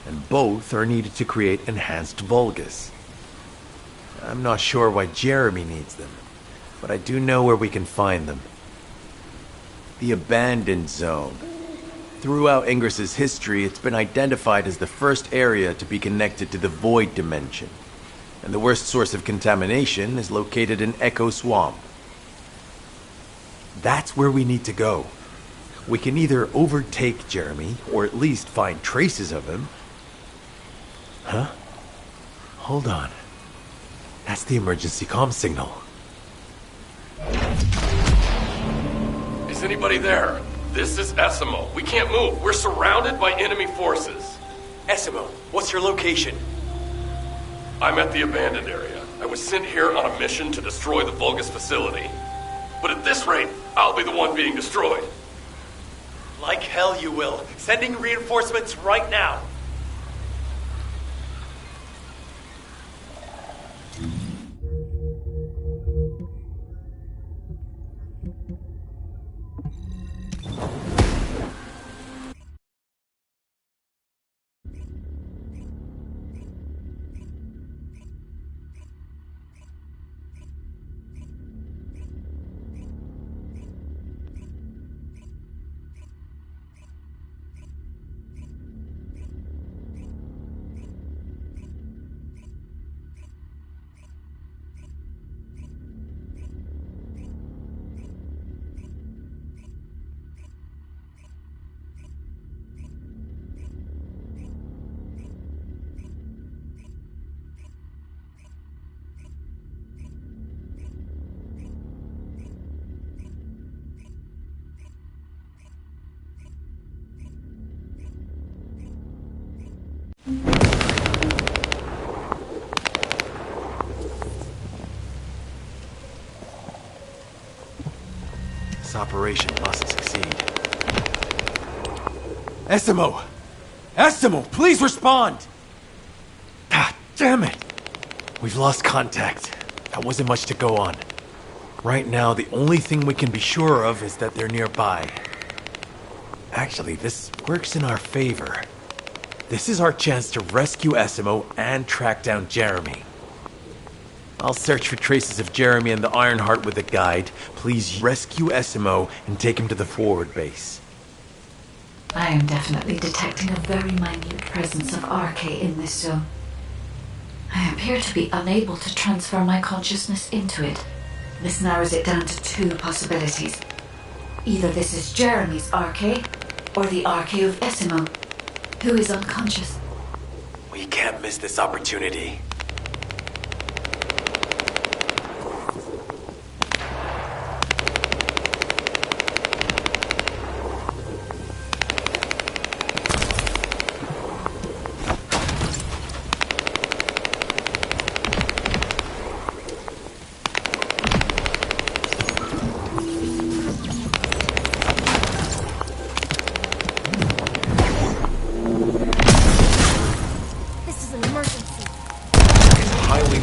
and both are needed to create enhanced Vulgus. I'm not sure why Jeremy needs them, but I do know where we can find them. The Abandoned Zone. Throughout Ingris's history, it's been identified as the first area to be connected to the Void Dimension, and the worst source of contamination is located in Echo Swamp. That's where we need to go. We can either overtake Jeremy, or at least find traces of him. Huh? Hold on. That's the emergency comm signal. Is anybody there? This is Esimo. We can't move. We're surrounded by enemy forces. Esimo, what's your location? I'm at the abandoned area. I was sent here on a mission to destroy the Vulgus facility. But at this rate, I'll be the one being destroyed. Like hell you will. Sending reinforcements right now. This operation must succeed. Essimo! Essimo, please respond! God damn it! We've lost contact. That wasn't much to go on. Right now, the only thing we can be sure of is that they're nearby. Actually, this works in our favor. This is our chance to rescue Essimo and track down Jeremy. I'll search for traces of Jeremy and the Ironheart with a guide. Please rescue Essimo and take him to the forward base. I am definitely detecting a very minute presence of RK in this zone. I appear to be unable to transfer my consciousness into it. This narrows it down to two possibilities. Either this is Jeremy's RK, or the RK of Essimo, who is unconscious. We can't miss this opportunity.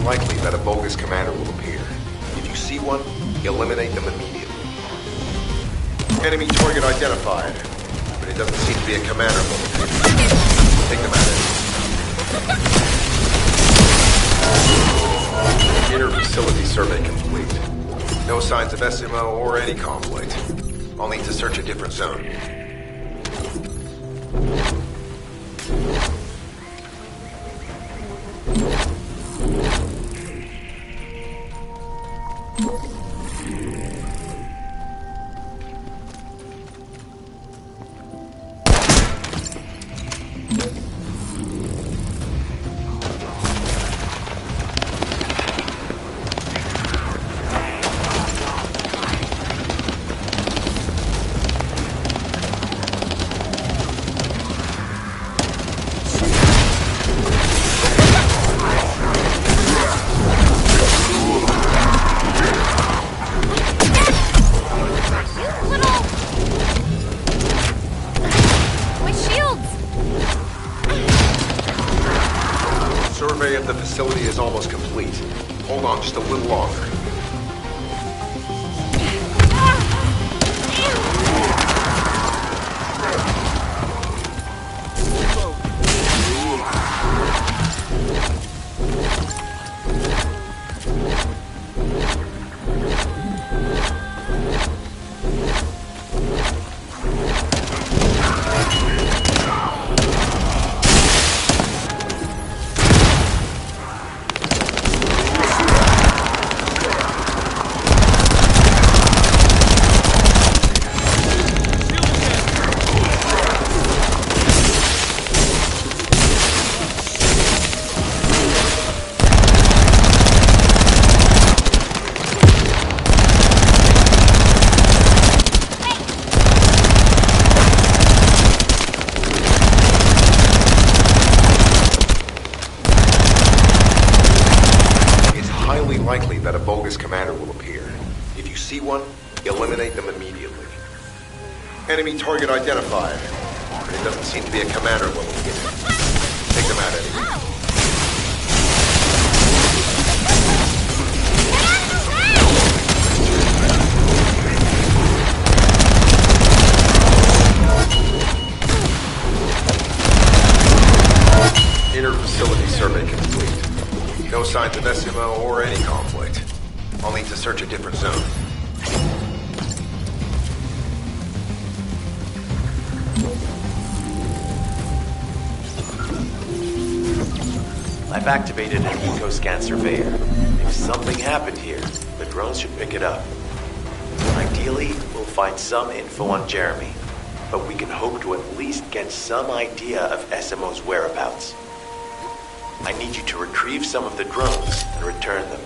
Likely that a bogus commander will appear. If you see one, eliminate them immediately. Enemy target identified, but it doesn't seem to be a commander will appear. Take them out. Inner facility survey complete. No signs of Essimo or any conflict. I'll need to search a different zone. Survey of the facility is almost complete. Hold on just a little longer. Likely that a bogus commander will appear. If you see one, eliminate them immediately. Enemy target identified, but it doesn't seem to be a commander will appear. Take them out anyway. Inner facility survey complete. No signs of Essimo or any conflict. I'll need to search a different zone. I've activated an eco-scan surveyor. If something happened here, the drones should pick it up. Ideally, we'll find some info on Jeremy, but we can hope to at least get some idea of Essimo's whereabouts. I need you to retrieve some of the drones and return them.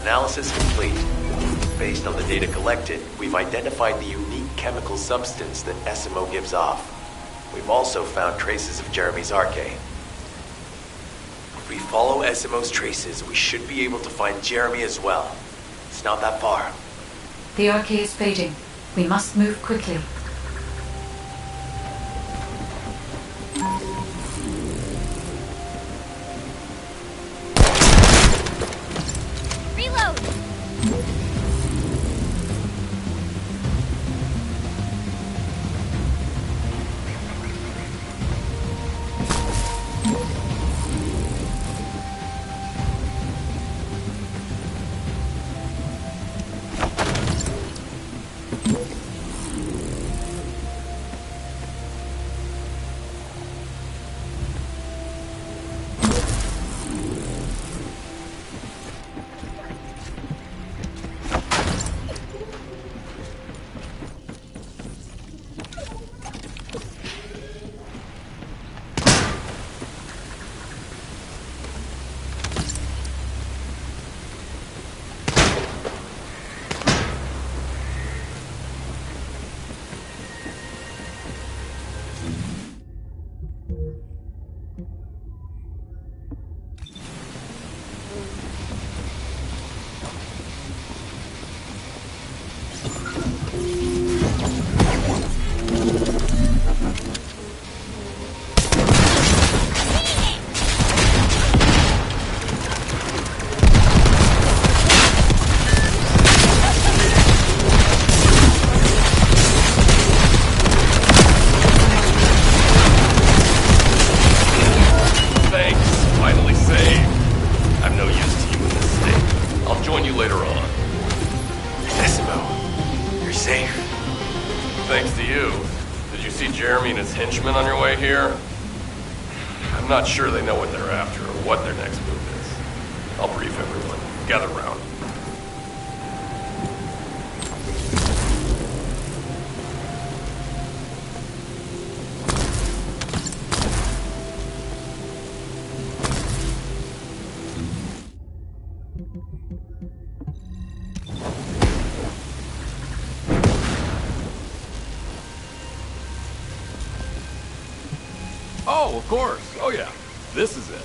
Analysis complete. Based on the data collected, we've identified the unique chemical substance that SMO gives off. We've also found traces of Jeremy's arcade. If we follow SMO's traces, we should be able to find Jeremy as well. It's not that far. The arcade is fading. We must move quickly. Reload! Henchmen on your way here? I'm not sure they know what they're after or what their next move is. I'll brief everyone. Gather round. Oh, of course. Oh, yeah. This is it.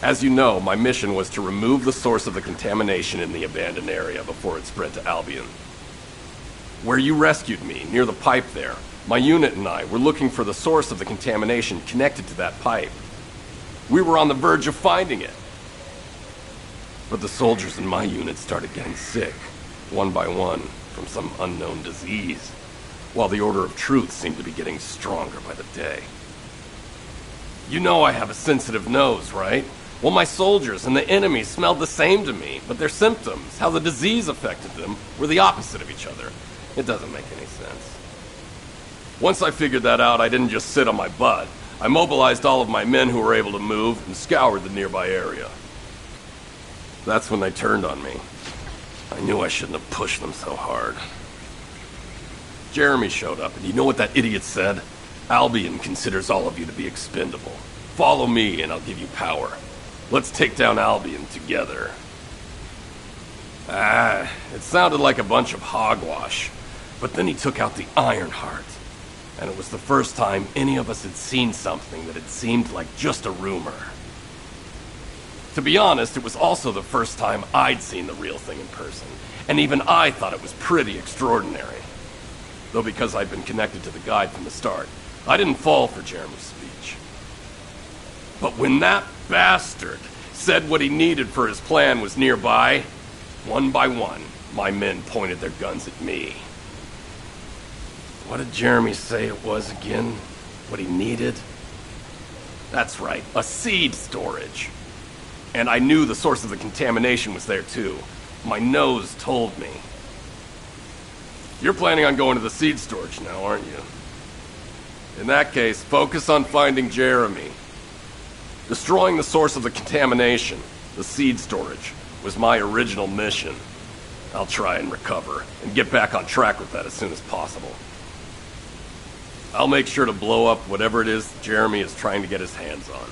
As you know, my mission was to remove the source of the contamination in the abandoned area before it spread to Albion. Where you rescued me, near the pipe there, my unit and I were looking for the source of the contamination connected to that pipe. We were on the verge of finding it. But the soldiers in my unit started getting sick, one by one, from some unknown disease, while the Order of Truth seemed to be getting stronger by the day. You know I have a sensitive nose, right? Well, my soldiers and the enemy smelled the same to me, but their symptoms, how the disease affected them, were the opposite of each other. It doesn't make any sense. Once I figured that out, I didn't just sit on my butt. I mobilized all of my men who were able to move and scoured the nearby area. That's when they turned on me. I knew I shouldn't have pushed them so hard. Jeremy showed up, and you know what that idiot said? Albion considers all of you to be expendable. Follow me, and I'll give you power. Let's take down Albion together. It sounded like a bunch of hogwash. But then he took out the Ironheart. And it was the first time any of us had seen something that had seemed like just a rumor. To be honest, it was also the first time I'd seen the real thing in person, and even I thought it was pretty extraordinary. Though because I'd been connected to the guide from the start, I didn't fall for Jeremy's speech. But when that bastard said what he needed for his plan was nearby, one by one, my men pointed their guns at me. What did Jeremy say it was again? What he needed? That's right, a seed storage. And I knew the source of the contamination was there too. My nose told me. You're planning on going to the seed storage now, aren't you? In that case, focus on finding Jeremy. Destroying the source of the contamination, the seed storage, was my original mission. I'll try and recover, and get back on track with that as soon as possible. I'll make sure to blow up whatever it is Jeremy is trying to get his hands on.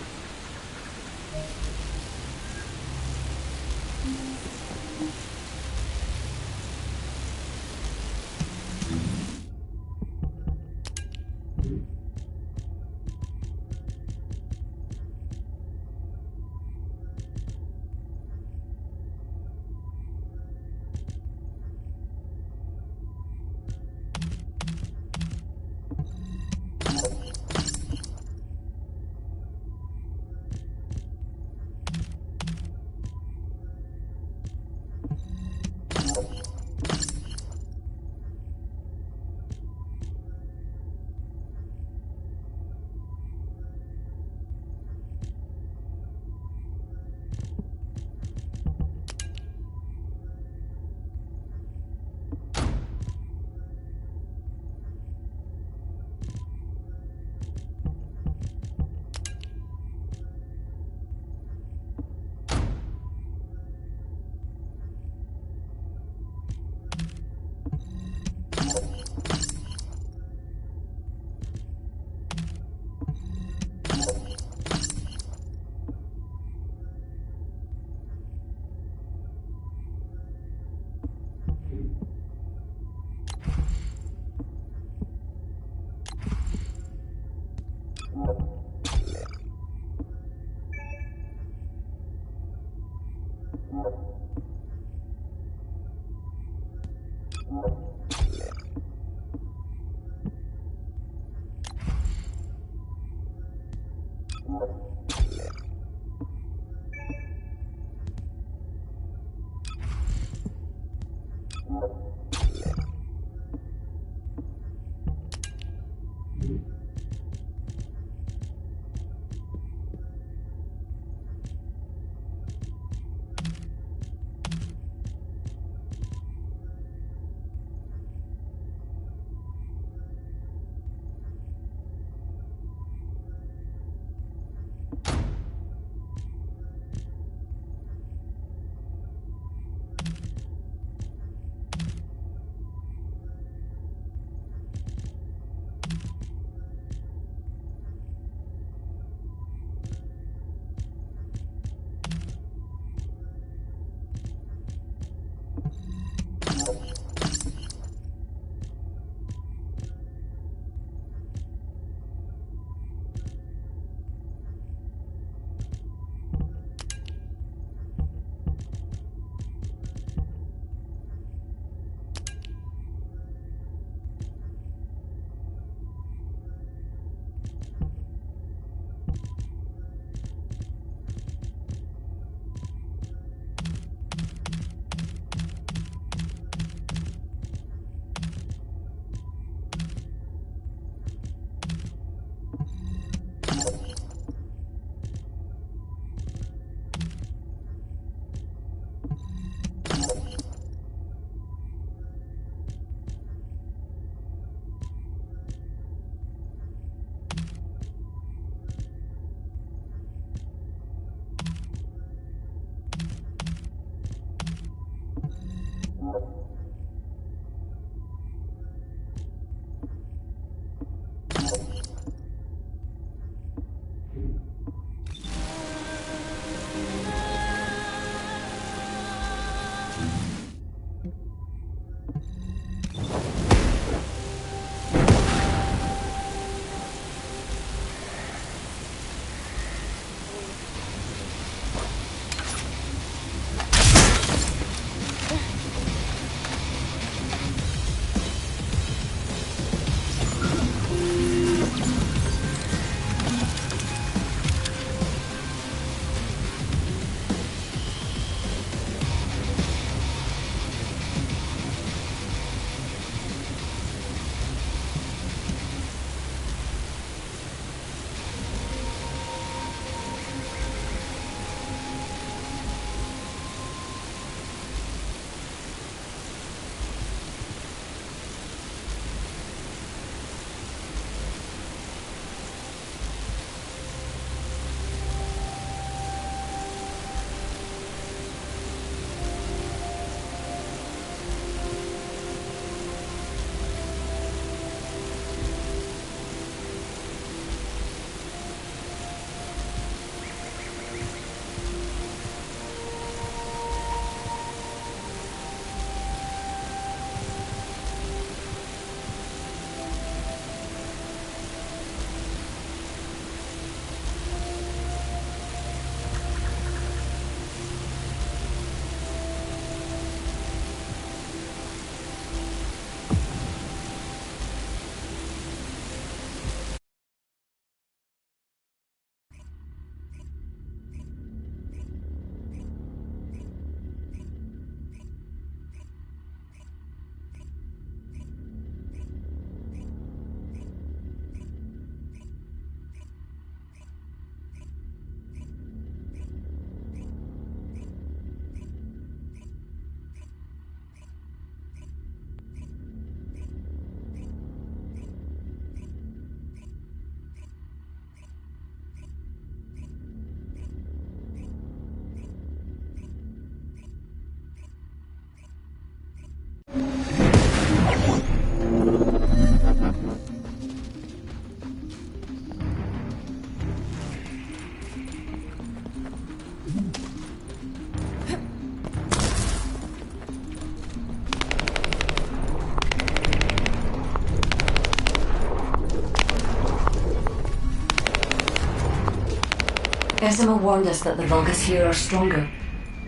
Esimo warned us that the Vulgus here are stronger.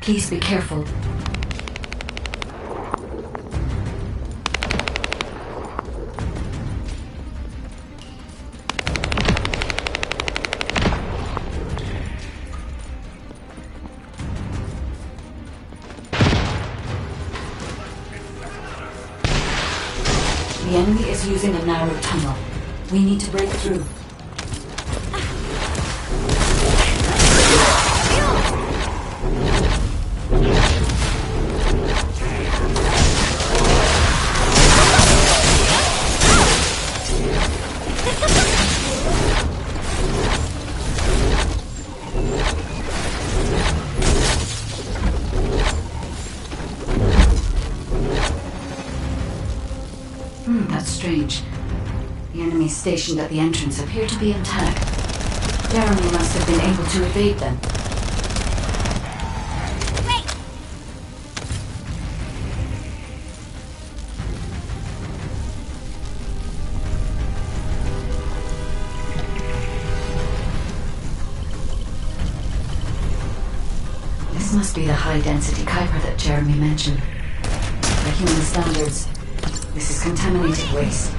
Please be careful. The enemy is using a narrow tunnel. We need to break through. That's strange. The enemies stationed at the entrance appear to be intact. Jeremy must have been able to evade them. This must be the high-density Kuiper that Jeremy mentioned. By human standards, this is contaminated waste.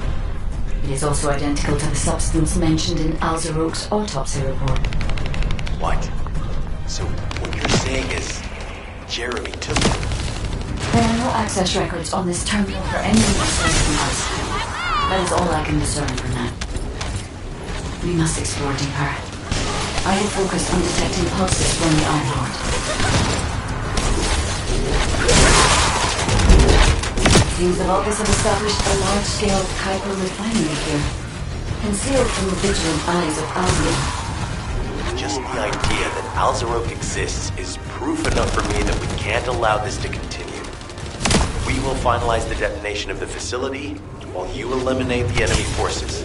It is also identical to the substance mentioned in Alzarok's autopsy report. What? So what you're saying is Jeremy took it? There are no access records on this terminal for anyone aside from us. That is all I can discern for now. We must explore deeper. I will focus on detecting pulses from the Ironheart. Seems the Vulgus have established a large-scale Kuiper refinery here, concealed from the vigilant eyes of Albion. Just the idea that Alzarok exists is proof enough for me that we can't allow this to continue. We will finalize the detonation of the facility while you eliminate the enemy forces.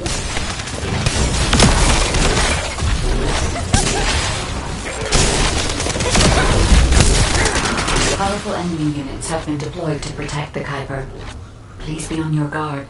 Powerful enemy units have been deployed to protect the Kuiper. Please be on your guard.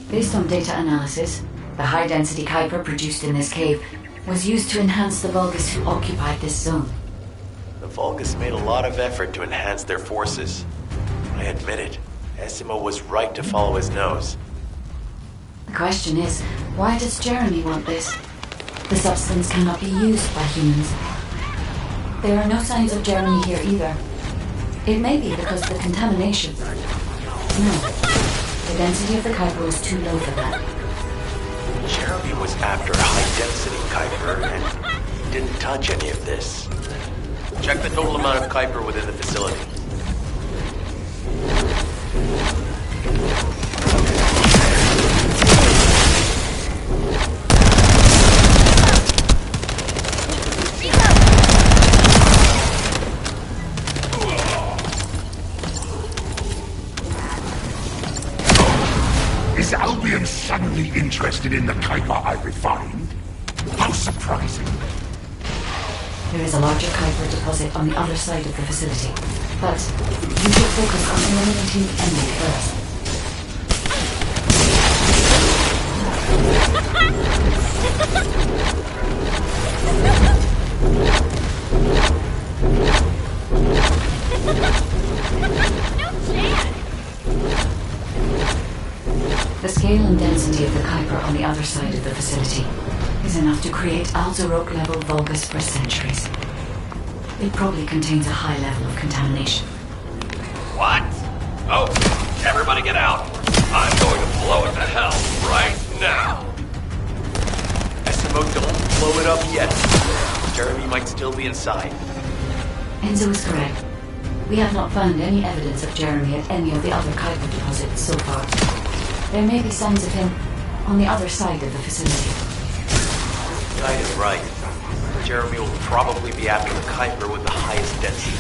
Based on data analysis, the high-density Kuiper produced in this cave was used to enhance the Vulgus who occupied this zone. The Vulgus made a lot of effort to enhance their forces. I admit it. Esimo was right to follow his nose. The question is, why does Jeremy want this? The substance cannot be used by humans. There are no signs of Jeremy here either. It may be because of the contamination. No, the density of the Kuiper was too low for that. Jeremy was after high-density Kuiper and didn't touch any of this. Check the total amount of Kuiper within the facility. Is Albion suddenly interested in the Kuiper I refined? How surprising. There is a larger Kuiper deposit on the other side of the facility, but you should focus on eliminating the enemy first. The scale and density of the Kuiper on the other side of the facility is enough to create Alzarok-level Vulgus for centuries. It probably contains a high level of contamination. What? Oh, everybody get out! I'm going to blow it to hell right now! Esimo, don't blow it up yet. Jeremy might still be inside. Enzo is correct. We have not found any evidence of Jeremy at any of the other Kuiper deposits so far. There may be signs of him on the other side of the facility. Knight is right. Jeremy will probably be after the Kuiper with the highest density.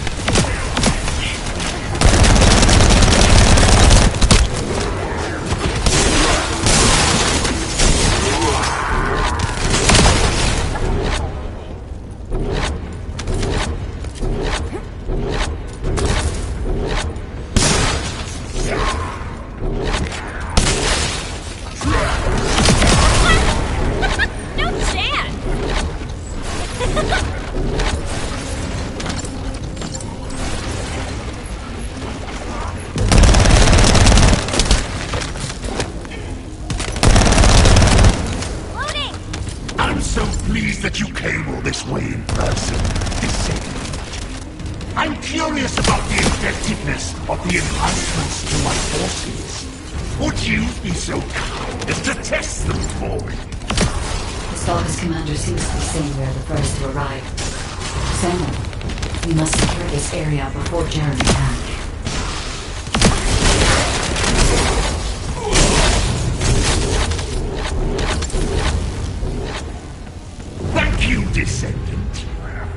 that you came all this way in person, Descendant. I'm curious about the effectiveness of the enhancements to my forces. Would you be so kind as to test them for me? The Stalker's commander seems to be saying we're the first to arrive. Samuel, we must secure this area before Jeremy can. Thank you, Descendant.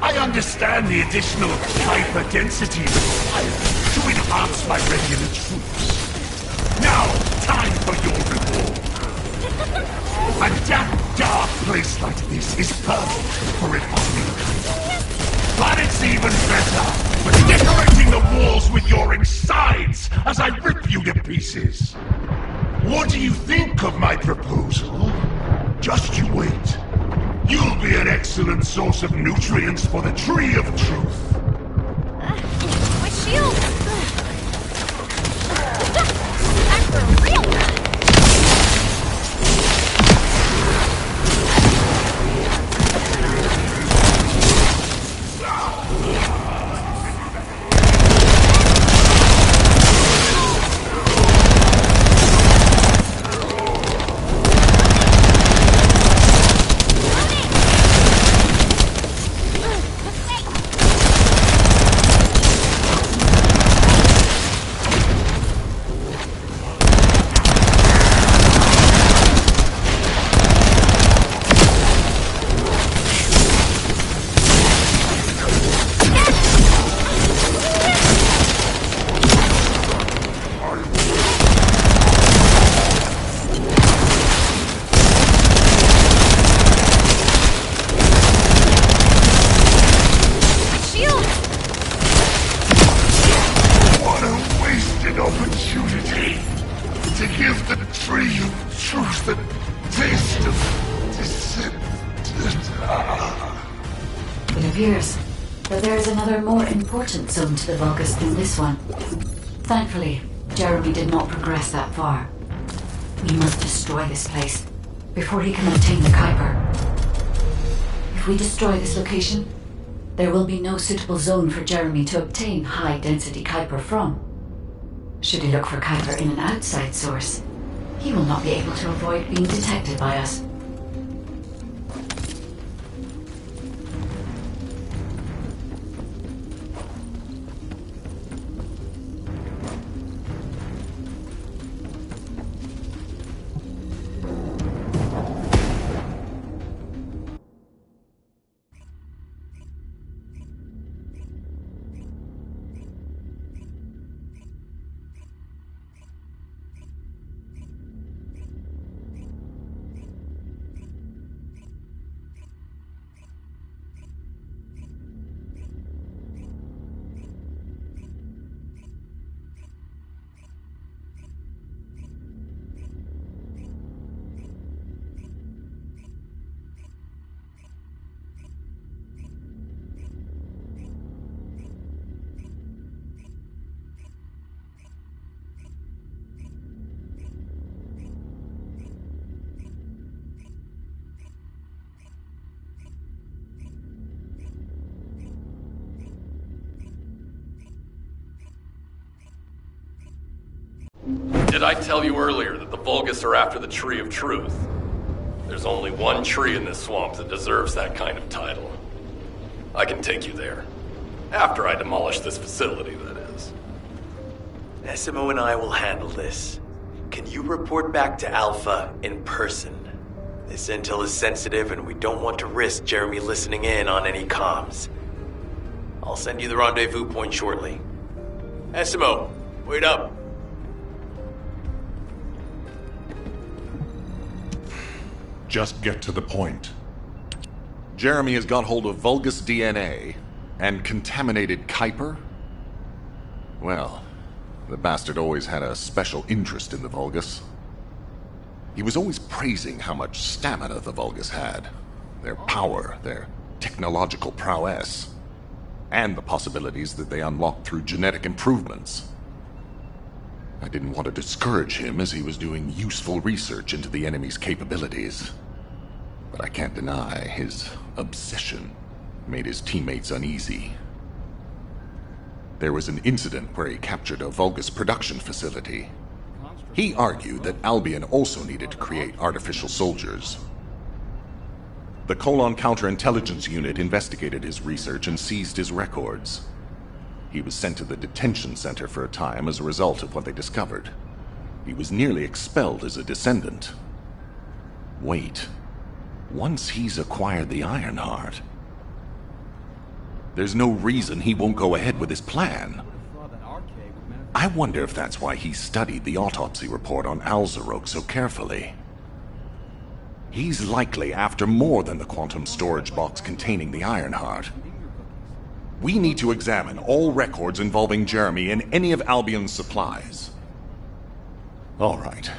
I understand the additional hyper-density required to enhance my regular troops. Now, time for your reward. A damp, dark place like this is perfect for refining. But it's even better for decorating the walls with your insides as I rip you to pieces. What do you think of my proposal? Just you wait. You'll be an excellent source of nutrients for the Tree of Truth. My shield! I'm for real! Zone to the Vulgus than this one. Thankfully, Jeremy did not progress that far. We must destroy this place before he can obtain the Kuiper. If we destroy this location, there will be no suitable zone for Jeremy to obtain high-density Kuiper from. Should he look for Kuiper in an outside source, he will not be able to avoid being detected by us. Did I tell you earlier that the Vulgus are after the Tree of Truth? There's only one tree in this swamp that deserves that kind of title. I can take you there. After I demolish this facility, that is. Essimo and I will handle this. Can you report back to Alpha in person? This intel is sensitive and we don't want to risk Jeremy listening in on any comms. I'll send you the rendezvous point shortly. Essimo, wait up. Just get to the point. Jeremy has got hold of Vulgus DNA and contaminated Kuiper? Well, the bastard always had a special interest in the Vulgus. He was always praising how much stamina the Vulgus had, their power, their technological prowess, and the possibilities that they unlocked through genetic improvements. I didn't want to discourage him as he was doing useful research into the enemy's capabilities. But I can't deny his obsession made his teammates uneasy. There was an incident where he captured a Vulgus production facility. He argued that Albion also needed to create artificial soldiers. The Colon Counterintelligence Unit investigated his research and seized his records. He was sent to the detention center for a time as a result of what they discovered. He was nearly expelled as a descendant. Wait. Once he's acquired the Ironheart, there's no reason he won't go ahead with his plan. I wonder if that's why he studied the autopsy report on Alzarok so carefully. He's likely after more than the quantum storage box containing the Ironheart. We need to examine all records involving Jeremy and any of Albion's supplies. All right.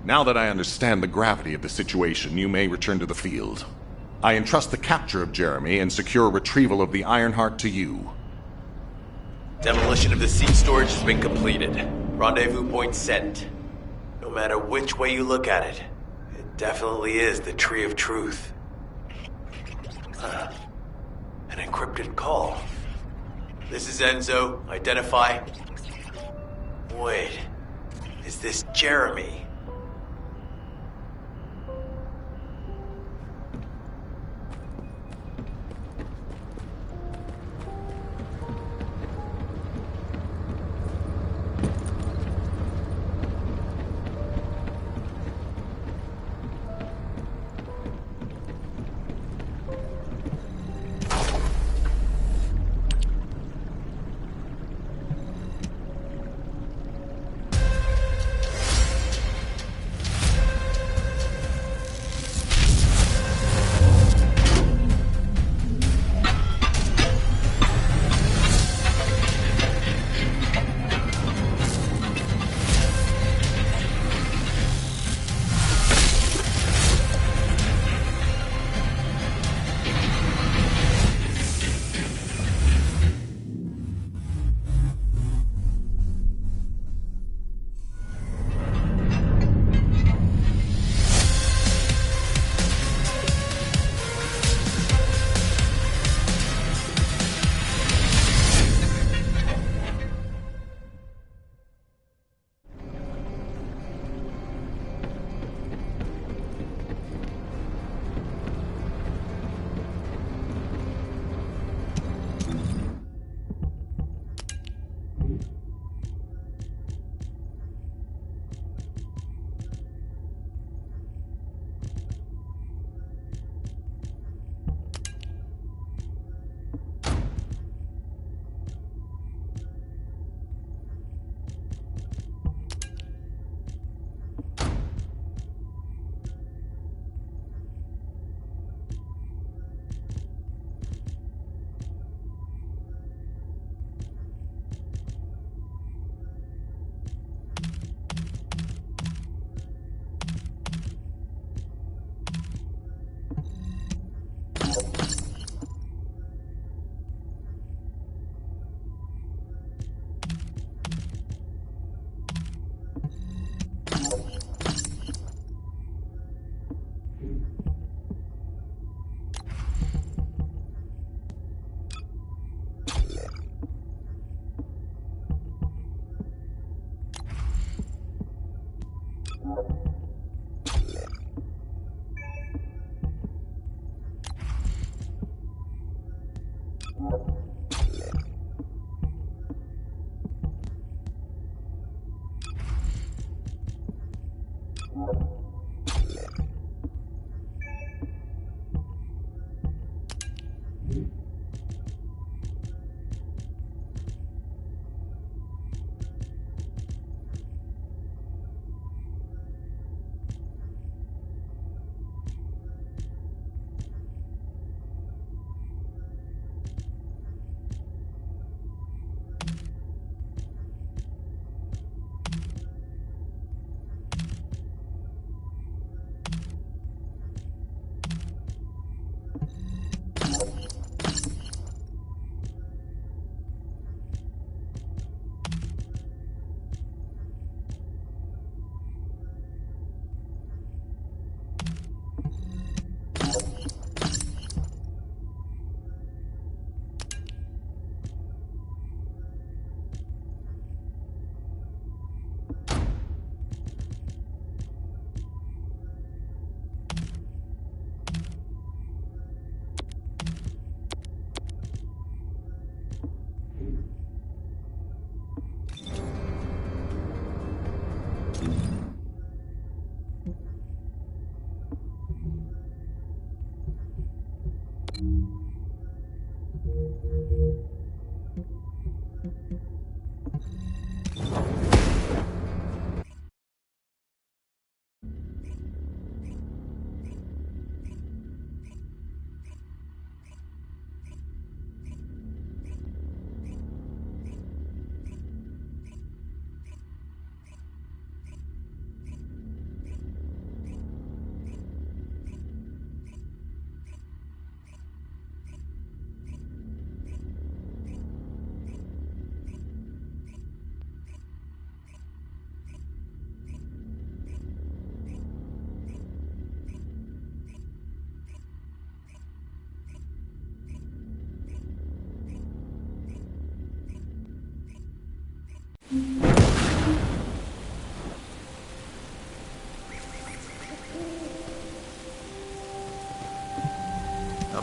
Now that I understand the gravity of the situation, you may return to the field. I entrust the capture of Jeremy and secure retrieval of the Ironheart to you. Demolition of the seed storage has been completed. Rendezvous point set. No matter which way you look at it, it definitely is the Tree of Truth. An encrypted call. This is Enzo. Identify. Wait. Is this Jeremy?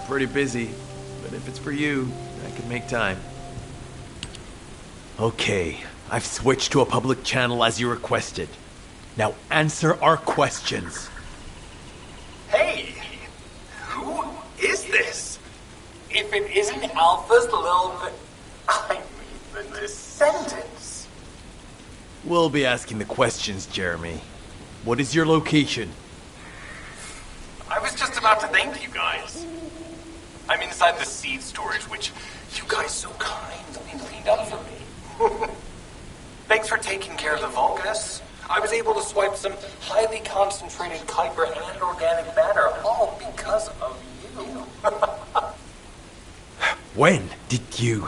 pretty busy, but if it's for you, I can make time. Okay, I've switched to a public channel as you requested. Now answer our questions. Hey! Who is this? If it isn't Alpha's little... I mean, the Descendants. We'll be asking the questions, Jeremy. What is your location? I was just about to thank you guys. I'm inside the seed storage, which you guys so kindly cleaned up for me. Thanks for taking care of the Vulgus. I was able to swipe some highly concentrated Kuiper and organic matter, all because of you. When did you...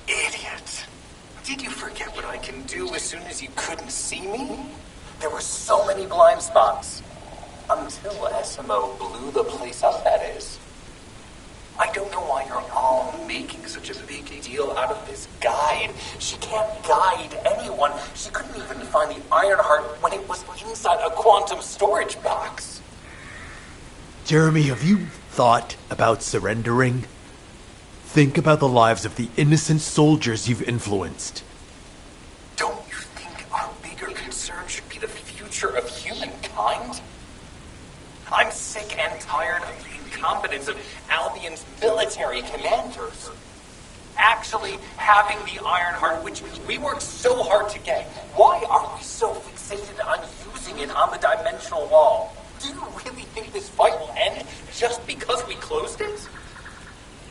Idiot. Did you forget what I can do as soon as you couldn't see me? There were so many blind spots. Until SMO blew the place up, that is. I don't know why you're all making such a big deal out of this guide. She can't guide anyone. She couldn't even find the Ironheart when it was inside a quantum storage box. Jeremy, have you thought about surrendering? Think about the lives of the innocent soldiers you've influenced. Don't you think our bigger concern should be the future of humankind? I'm sick and tired of the incompetence of Albion's military commanders. Actually having the Ironheart, which we worked so hard to get, why are we so fixated on using it on the dimensional wall? Do you really think this fight will end just because we closed it?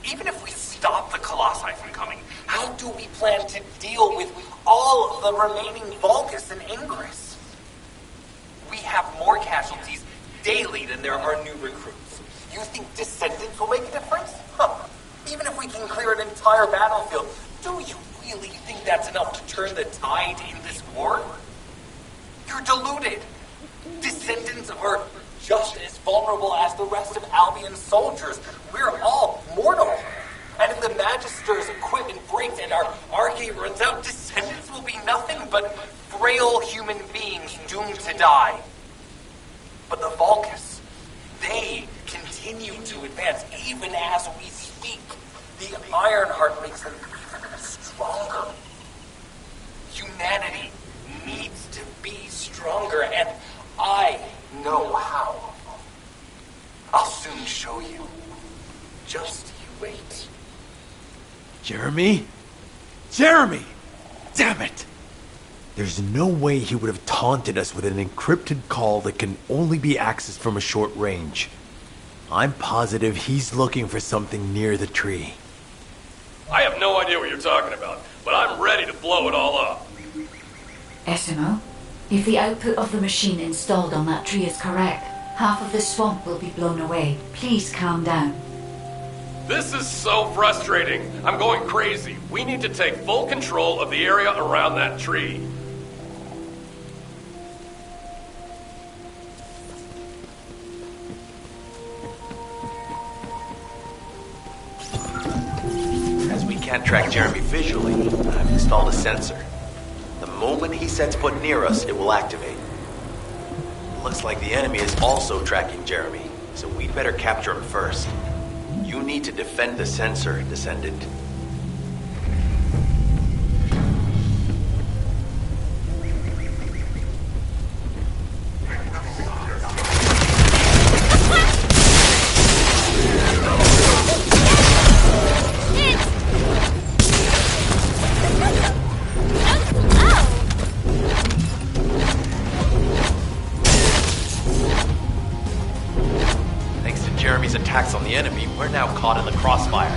Even if we stop the Colossi from coming, how do we plan to deal with all of the remaining Vulgus and Ingress? We have more casualties daily than there are new recruits. You think Descendants will make a difference? Huh. Even if we can clear an entire battlefield, do you really think that's enough to turn the tide in this war? You're deluded. Descendants are just as vulnerable as the rest of Albion's soldiers. We're all mortal. And if the Magister's equipment breaks and our Arche runs out, Descendants will be nothing but frail human beings doomed to die. But the Vulgus, they continue to advance even as we speak. The Ironheart makes them even stronger. Humanity needs to be stronger, and I know how. I'll soon show you. Just you wait. Jeremy? Jeremy! Damn it! There's no way he would have taunted us with an encrypted call that can only be accessed from a short range. I'm positive he's looking for something near the tree. I have no idea what you're talking about, but I'm ready to blow it all up. SMO, if the output of the machine installed on that tree is correct, half of the swamp will be blown away. Please calm down. This is so frustrating. I'm going crazy. We need to take full control of the area around that tree. As we can't track Jeremy visually, I've installed a sensor. The moment he sets foot near us, it will activate. Looks like the enemy is also tracking Jeremy, so we'd better capture him first. You need to defend the sensor, Descendant. Attacks on the enemy, we're now caught in the crossfire.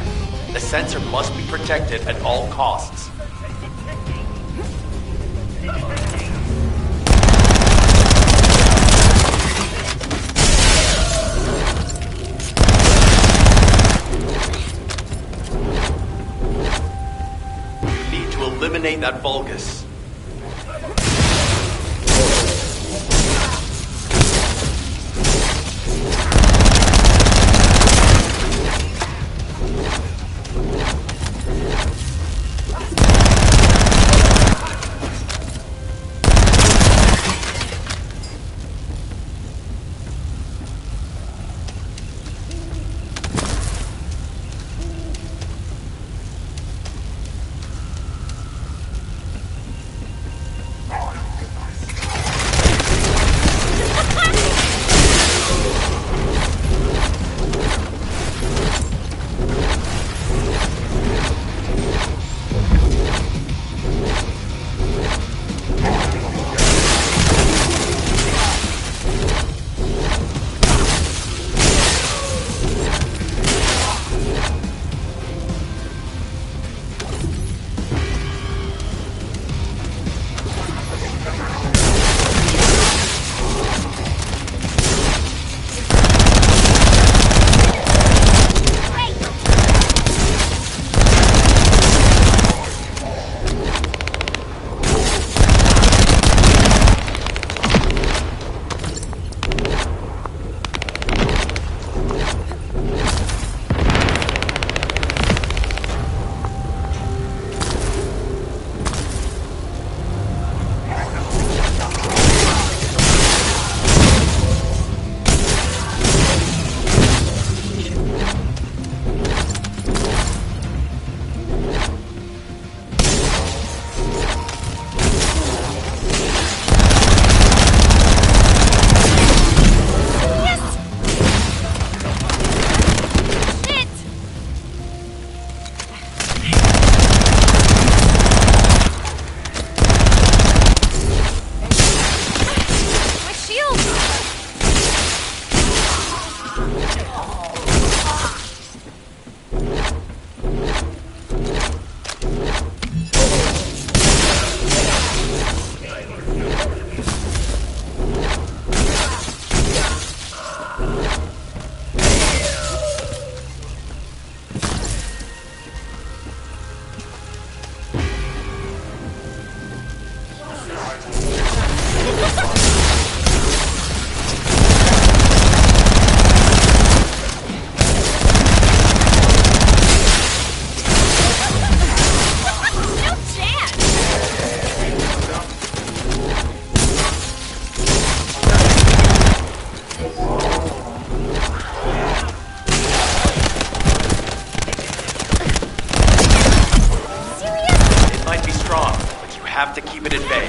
The sensor must be protected at all costs. We need to eliminate that Vulgus. have to keep it at bay.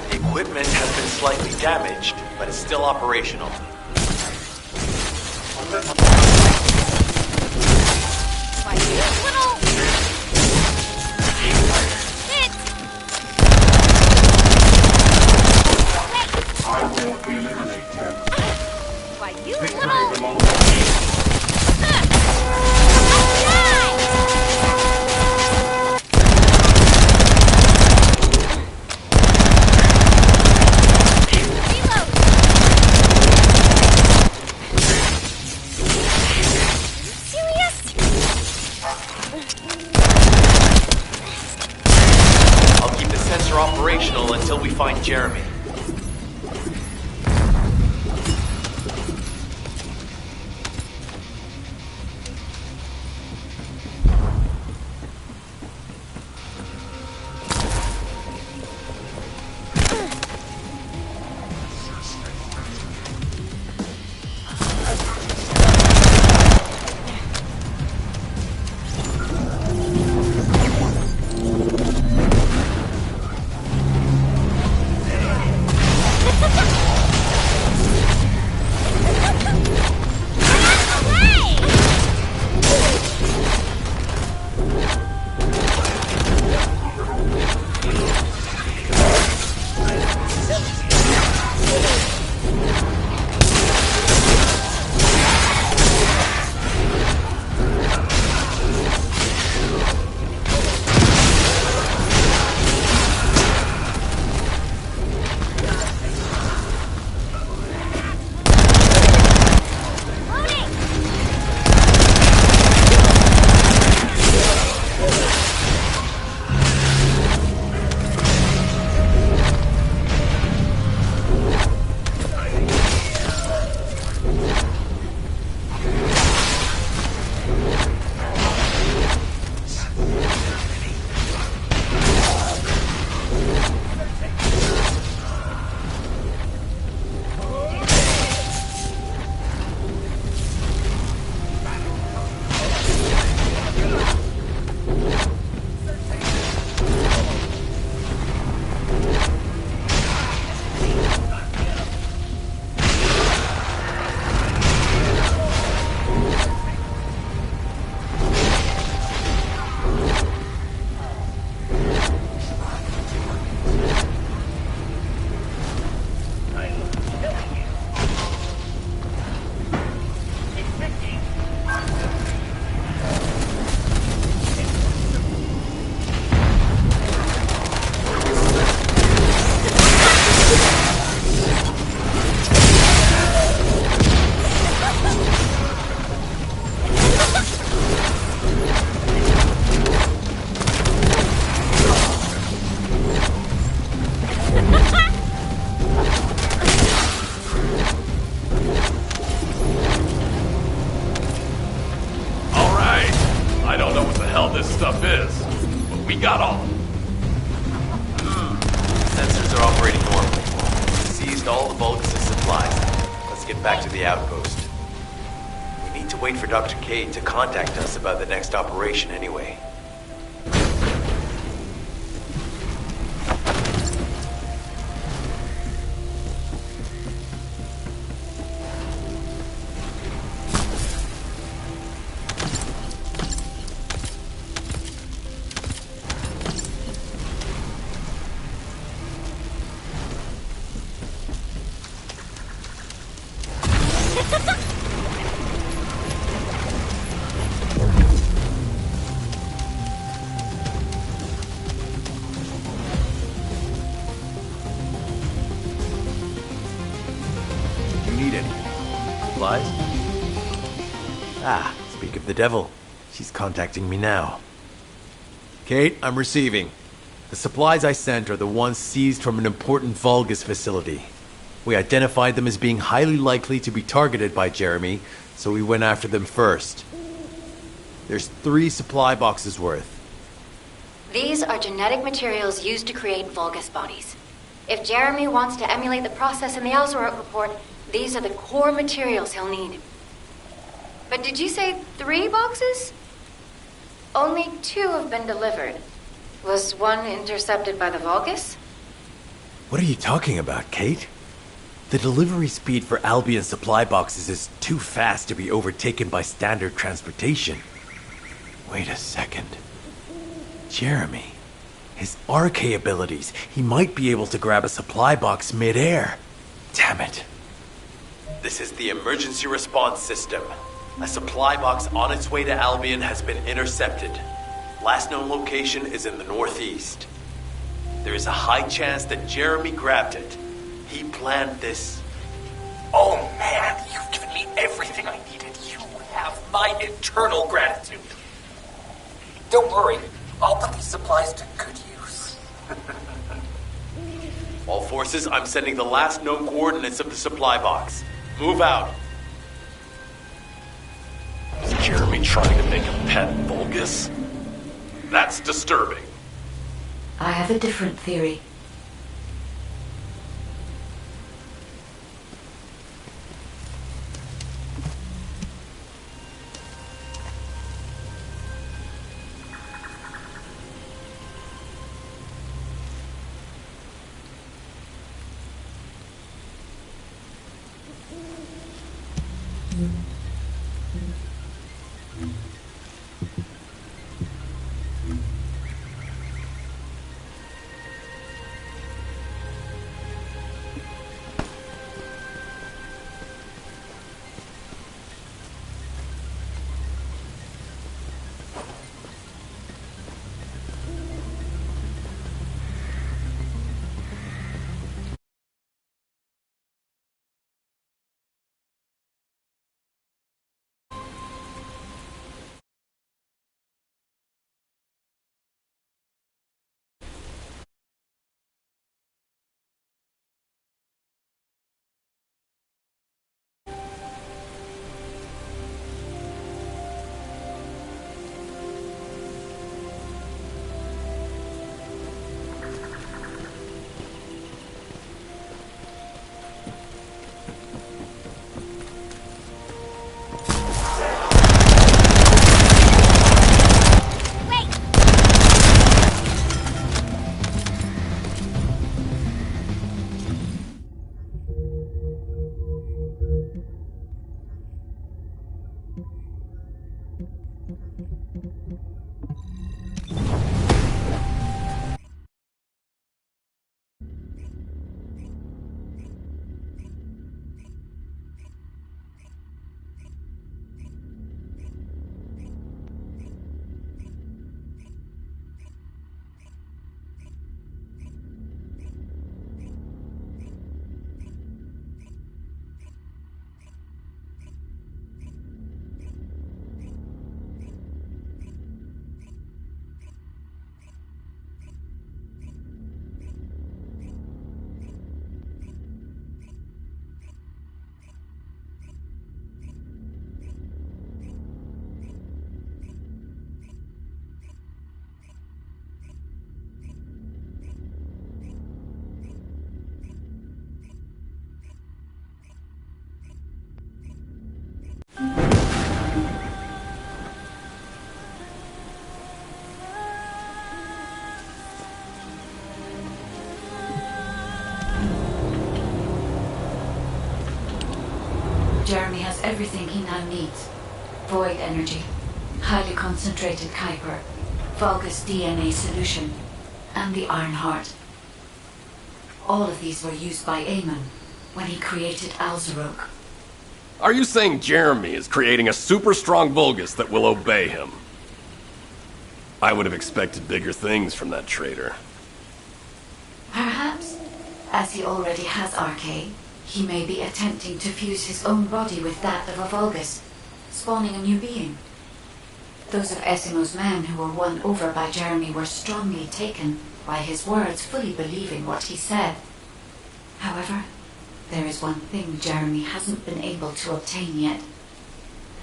The equipment has been slightly damaged, but is still operational. I will eliminate them. I'll keep the sensor operational until we find Jeremy. Sensors are operating normally. Seized all the Vulgus' supplies. Let's get back to the outpost. We need to wait for Dr. Cade to contact us about the next operation anyway. Supplies? Ah, speak of the devil. She's contacting me now. Kate, I'm receiving. The supplies I sent are the ones seized from an important Vulgus facility. We identified them as being highly likely to be targeted by Jeremy, so we went after them first. There's 3 supply boxes worth. These are genetic materials used to create Vulgus bodies. If Jeremy wants to emulate the process in the Alzarot report, these are the core materials he'll need. But did you say 3 boxes? Only 2 have been delivered. Was one intercepted by the Vulgus? What are you talking about, Kate? The delivery speed for Albion supply boxes is too fast to be overtaken by standard transportation. Wait a second. Jeremy. His RK abilities. He might be able to grab a supply box mid-air. Damn it. This is the emergency response system. A supply box on its way to Albion has been intercepted. Last known location is in the northeast. There is a high chance that Jeremy grabbed it. He planned this. Oh man, you've given me everything I needed. You have my eternal gratitude. Don't worry, I'll put these supplies to good use. All forces, I'm sending the last known coordinates of the supply box. Move out. Is Jeremy trying to make a pet Vulgus? That's disturbing. I have a different theory. Jeremy has everything he now needs. Void energy, highly concentrated Kuiper, Vulgus DNA solution, and the Iron Heart. All of these were used by Aemon when he created Alzarok. Are you saying Jeremy is creating a super strong Vulgus that will obey him? I would have expected bigger things from that traitor. Perhaps, as he already has RK, he may be attempting to fuse his own body with that of a Vulgus, spawning a new being. Those of Esimo's men who were won over by Jeremy were strongly taken by his words, fully believing what he said. However, there is one thing Jeremy hasn't been able to obtain yet.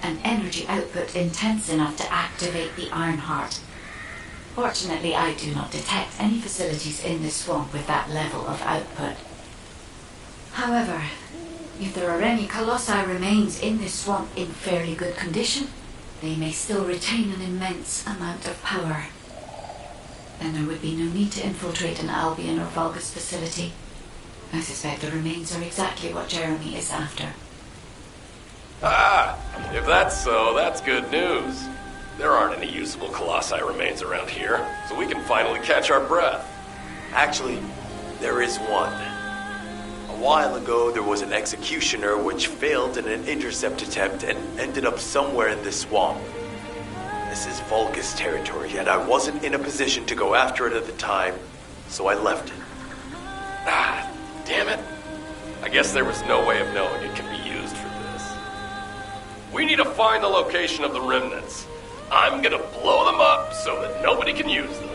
An energy output intense enough to activate the Iron Heart. Fortunately, I do not detect any facilities in this swamp with that level of output. However, If there are any colossi remains in this swamp in fairly good condition, they may still retain an immense amount of power. Then there would be no need to infiltrate an Albion or Vulgus facility. I suspect the remains are exactly what Jeremy is after. Ah, if that's so, that's good news. There aren't any usable colossi remains around here, so we can finally catch our breath. Actually, there is one. A while ago, there was an executioner which failed in an intercept attempt and ended up somewhere in this swamp. This is Vulgus territory, and I wasn't in a position to go after it at the time, so I left it. Ah, damn it. I guess there was no way of knowing it could be used for this. We need to find the location of the remnants. I'm gonna blow them up so that nobody can use them.